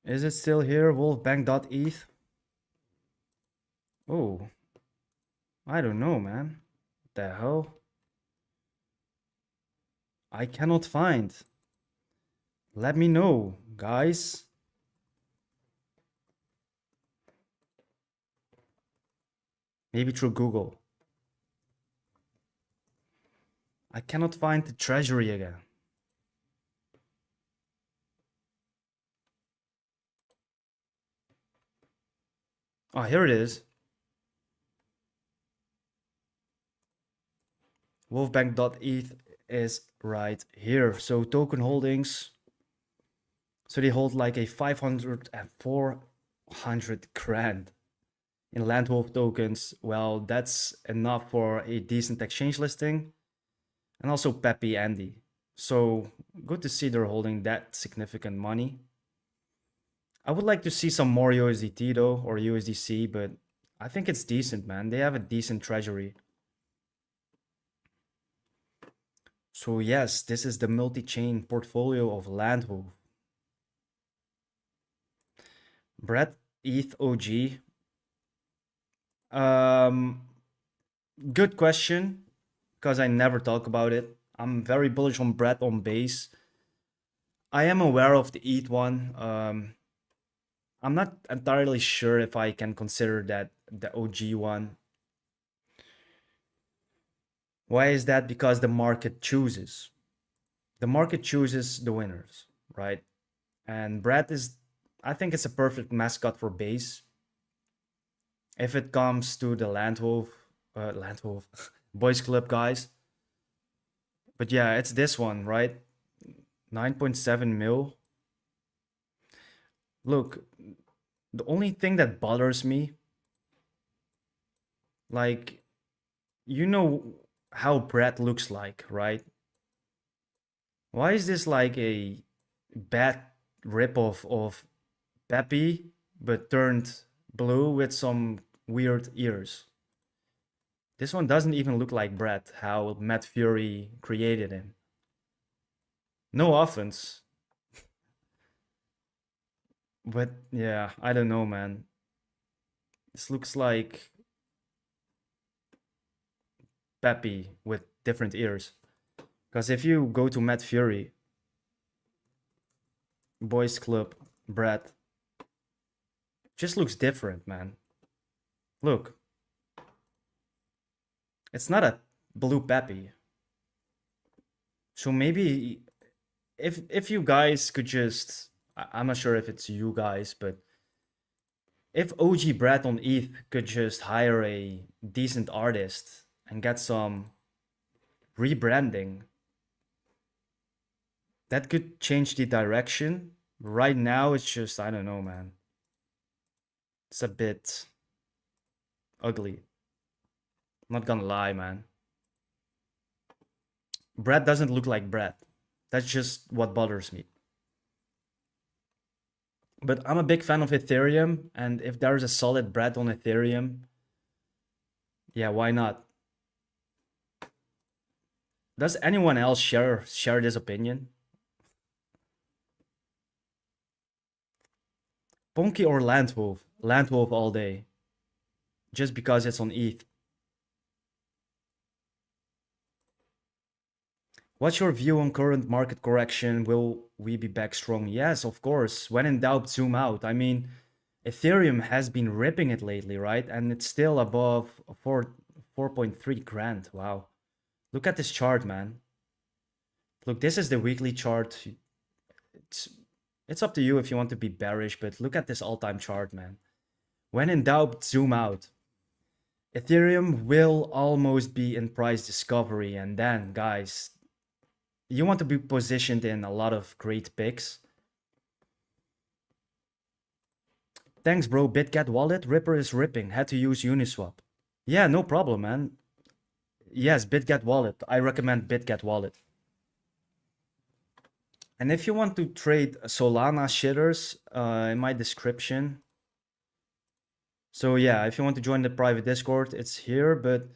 Is it still here? Wolfbank.eth? Oh, I don't know, man. What the hell? I cannot find. Let me know, guys. Maybe through Google. I cannot find the treasury again. Oh, here it is. Wolfbank.eth is right here. So token holdings. So they hold like a 500 and 400 grand in Landwolf tokens. Well, that's enough for a decent exchange listing. And also Peppy Andy. So good to see they're holding that significant money. I would like to see some more USDT though, or USDC, but I think it's decent, man. They have a decent treasury. So yes, this is the multi-chain portfolio of Landwolf. Brett ETH OG. Good question, because I never talk about it. I'm very bullish on Brett on base. I am aware of the ETH one. I'm not entirely sure if I can consider that the OG one. Why is that? Because the market chooses. The market chooses the winners, right? And Brett is, I think it's a perfect mascot for base. If it comes to the Landwolf Boys Club guys. But yeah, it's this one, right? 9.7 mil. Look, the only thing that bothers me, like, you know how Brett looks like, right? Why is this like a bad ripoff of Peppy, but turned blue with some weird ears? This one doesn't even look like Brett, how Matt Fury created him. No offense. But yeah, I don't know, man. This looks like Peppy with different ears. Because if you go to Matt Fury, Boys Club, Brett, just looks different, man. Look, it's not a blue Peppy. So maybe if you guys could just, I'm not sure if it's you guys, but if OG Brett on ETH could just hire a decent artist and get some rebranding, that could change the direction. Right now, it's just, I don't know, man. It's a bit ugly. I'm not gonna lie, man. Brett doesn't look like Brett. That's just what bothers me. But I'm a big fan of Ethereum, and if there's a solid Brett on Ethereum, yeah, why not? Does anyone else share this opinion? Ponky or Landwolf? Landwolf all day. Just because it's on ETH. What's your view on current market correction? Will we be back strong? Yes, of course. When in doubt, zoom out. I mean, Ethereum has been ripping it lately, right? And it's still above 4.3 grand. Wow. Look at this chart, man. Look, this is the weekly chart. It's it's up to you if you want to be bearish, but look at this all-time chart, man. When in doubt, zoom out. Ethereum will almost be in price discovery, and then, guys, you want to be positioned in a lot of great picks. Thanks, bro. BitGet wallet. Ripper is ripping. Had to use Uniswap. Yeah, no problem, man. Yes, BitGet wallet. I recommend BitGet wallet. And if you want to trade Solana shitters, in my description. So yeah, if you want to join the private Discord, it's here. But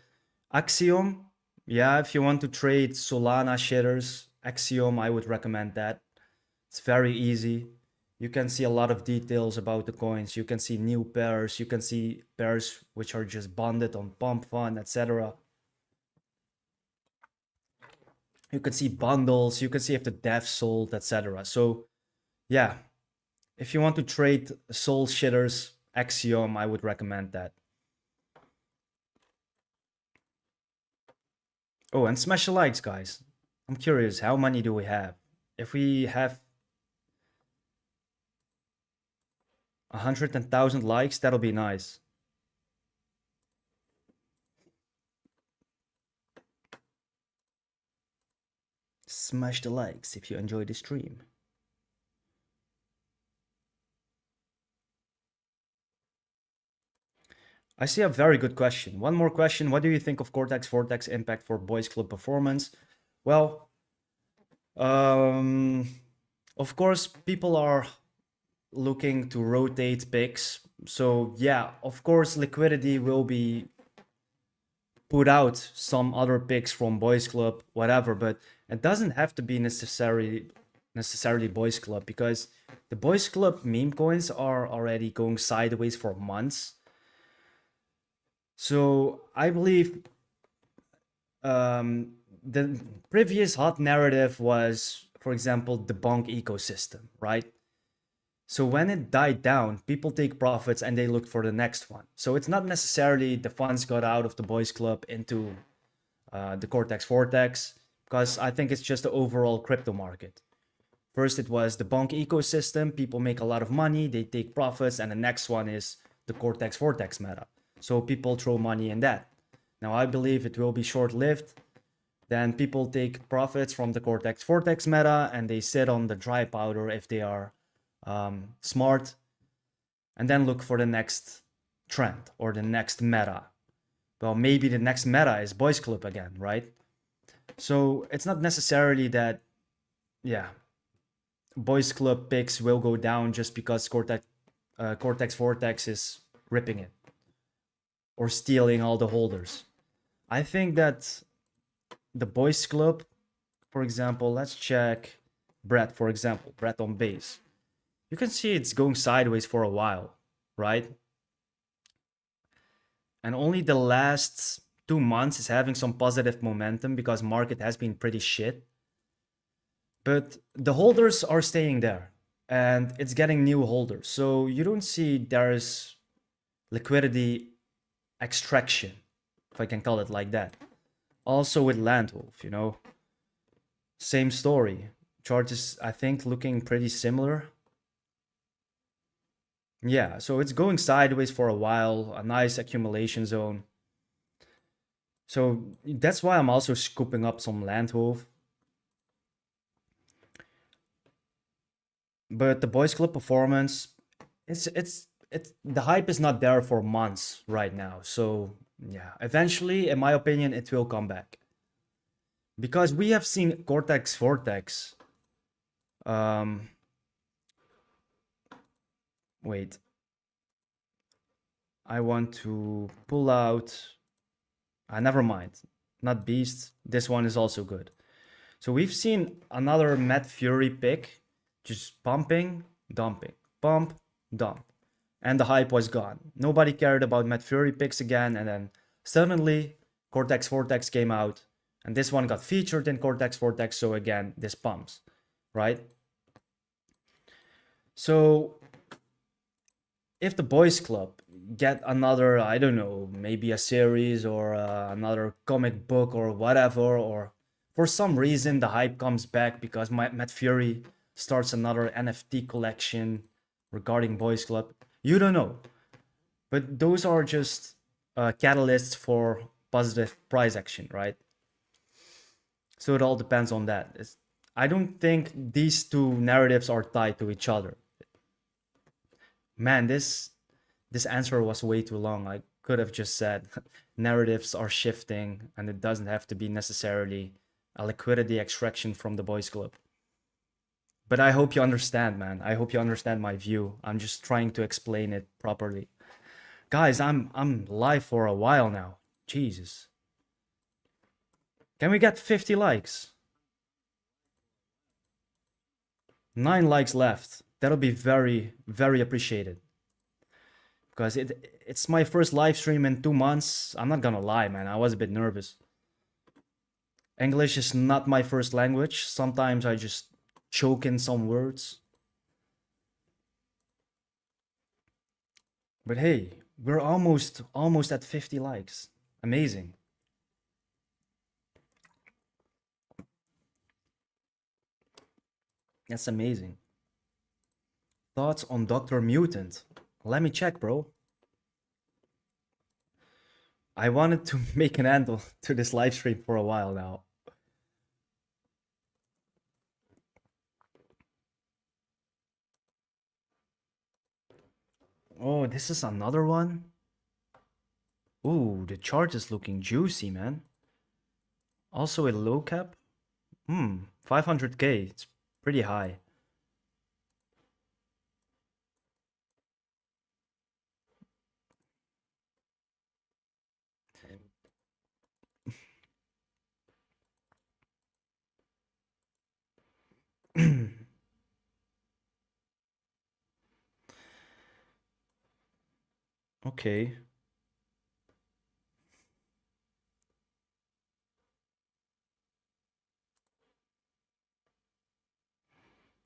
Axiom, yeah, if you want to trade Solana shitters, Axiom, I would recommend that. It's very easy. You can see a lot of details about the coins. You can see new pairs. You can see pairs which are just bonded on Pump Fund, etc. You can see bundles. You can see if the dev sold, etc. So yeah, if you want to trade soul shitters, Axiom, I would recommend that. Oh, and smash the likes, guys. I'm curious, how many do we have? If we have 100,000 likes, that'll be nice. Smash the likes if you enjoy the stream. I see a very good question. One more question. What do you think of Cortex Vortex impact for Boys Club performance? Well, um, of course, people are looking to rotate picks. So yeah, of course, liquidity will be put out some other picks from Boys Club, whatever, but it doesn't have to be necessarily Boys Club, because the Boys Club meme coins are already going sideways for months. So I believe the previous hot narrative was, for example, the bonk ecosystem, right? So when it died down, people take profits and they look for the next one. So it's not necessarily the funds got out of the Boys Club into the Cortex Vortex, because I think it's just the overall crypto market. First, it was the bonk ecosystem. People make a lot of money, they take profits, and the next one is the Cortex Vortex meta. So people throw money in that. Now, I believe it will be short-lived. Then people take profits from the Cortex Vortex meta and they sit on the dry powder if they are smart, and then look for the next trend or the next meta. Well, maybe the next meta is Boys Club again, right? So it's not necessarily that, yeah, Boys Club picks will go down just because Cortex Vortex is ripping it or stealing all the holders. I think that the Boys Club, for example, let's check Brett, for example, Brett on base. You can see it's going sideways for a while, right? And only the last 2 months is having some positive momentum because market has been pretty shit. But the holders are staying there and it's getting new holders. So you don't see there's liquidity extraction, if I can call it like that. Also with Landwolf, you know, same story. Chart is, I think, looking pretty similar. Yeah, so it's going sideways for a while, a nice accumulation zone. So that's why I'm also scooping up some Landwolf. But the Boys Club performance, it's the hype is not there for months right now. So yeah, eventually, in my opinion, it will come back. Because we have seen Cortex Vortex. Wait. I want to pull out. Never mind. Not Beast. This one is also good. So we've seen another Mad Fury pick. Just pumping, dumping. Pump, dump. And the hype was gone. Nobody cared about Mad Fury picks again. And then suddenly, Cortex Vortex came out. And this one got featured in Cortex Vortex. So again, this pumps. Right? So if the Boys Club get another, I don't know, maybe a series or another comic book or whatever, or for some reason the hype comes back because Matt Fury starts another NFT collection regarding Boys Club, you don't know. But those are just catalysts for positive price action, right? So it all depends on that. I don't think these two narratives are tied to each other. Man, this answer was way too long. I could have just said narratives are shifting and it doesn't have to be necessarily a liquidity extraction from the boys club. But I hope you understand, man. I hope you understand my view. I'm just trying to explain it properly. Guys, I'm live for a while now. Jesus. Can we get 50 likes? 9 likes left. That'll be very, very appreciated. Because it's my first live stream in 2 months. I'm not gonna lie, man. I was a bit nervous. English is not my first language. Sometimes I just choke in some words. But hey, we're almost at 50 likes. Amazing. That's amazing. Thoughts on Dr. Mutant? Let me check, bro. I wanted to make an end to this live stream for a while now. Oh, this is another one? Ooh, the chart is looking juicy, man. Also a low cap? 500k. It's pretty high. Okay.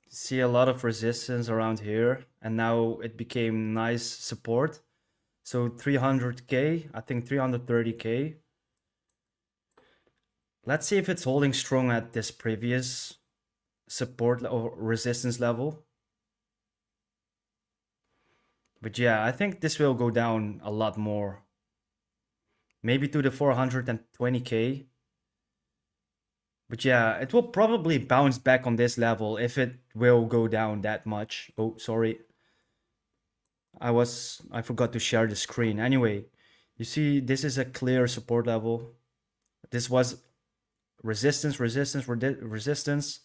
See a lot of resistance around here, and now it became nice support. So 300k, I think 330k. Let's see if it's holding strong at this previous support or resistance level. But yeah, I think this will go down a lot more. Maybe to the 420k. But yeah, it will probably bounce back on this level if it will go down that much. Oh, sorry. I forgot to share the screen. Anyway, you see this is a clear support level. This was resistance, resistance.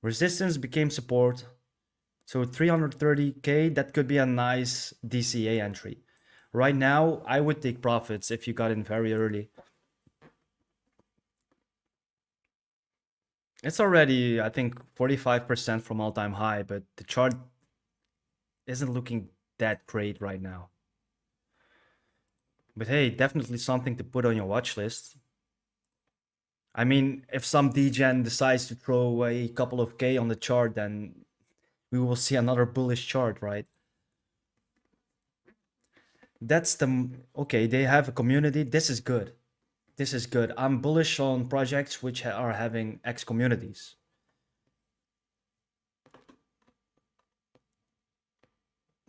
Resistance became support. So 330k, that could be a nice DCA entry. Right now, I would take profits if you got in very early. It's already, I think, 45% from all-time high, but the chart isn't looking that great right now. But hey, definitely something to put on your watch list. I mean, if some degen decides to throw a couple of K on the chart, then we will see another bullish chart, right? That's the... Okay, they have a community. This is good. This is good. I'm bullish on projects which are having X communities.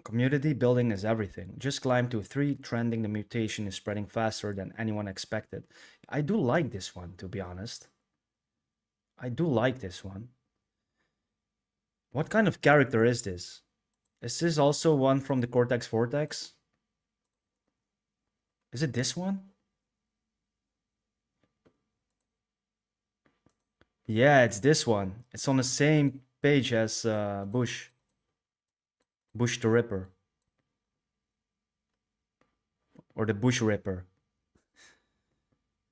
Community building is everything. Just climbed to 3, trending the mutation is spreading faster than anyone expected. I do like this one, to be honest. I do like this one. What kind of character is this? Is this also one from the Cortex Vortex? Is it this one? Yeah, it's this one. It's on the same page as Bush. Bush the Ripper. Or the Bush Ripper.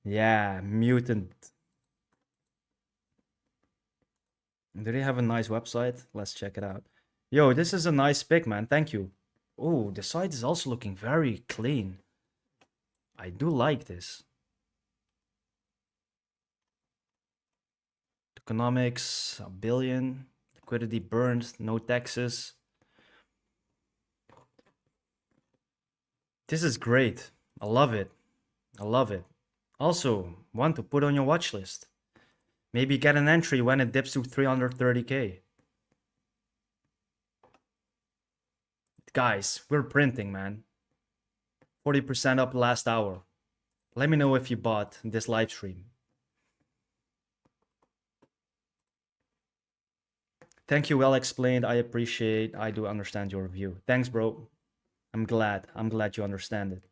Yeah, mutant. Do they have a nice website? Let's check it out. Yo, this is a nice pic, man. Thank you. Oh, the site is also looking very clean. I do like this. Economics, a billion. Liquidity burned, no taxes. This is great. I love it. I love it. Also, one to put on your watch list. Maybe get an entry when it dips to 330k. Guys, we're printing, man. 40% up last hour. Let me know if you bought this live stream. Thank you, well explained. I appreciate, I do understand your view. Thanks, bro. I'm glad you understand it.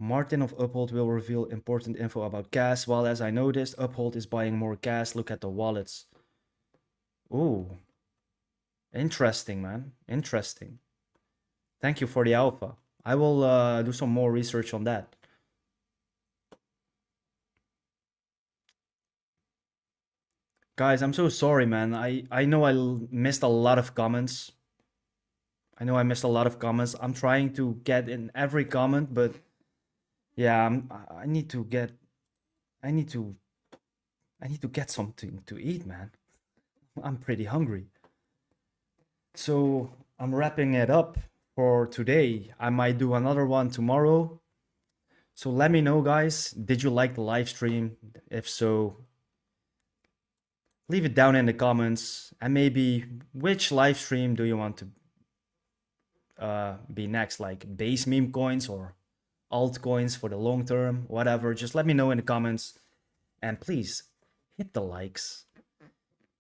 Martin of Uphold will reveal important info about gas, while as I noticed, Uphold is buying more gas. Look at the wallets. Ooh, interesting, man. Interesting. Thank you for the alpha. I will do some more research on that. Guys, I'm so sorry, man. I know missed a lot of comments. I know I missed a lot of comments. I'm trying to get in every comment, but yeah, I need to get I need to I need to get something to eat, man. I'm pretty hungry. So, I'm wrapping it up for today. I might do another one tomorrow. So let me know, guys. Did you like the live stream? If so, leave it down in the comments. And maybe which live stream do you want to be next? Like base meme coins or altcoins for the long term, whatever. Just let me know in the comments. And please hit the likes.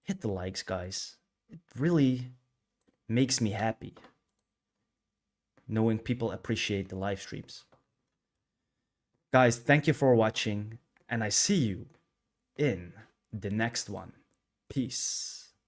Hit the likes, guys. It really makes me happy knowing people appreciate the live streams. Guys, thank you for watching, and I see you in the next one. Peace.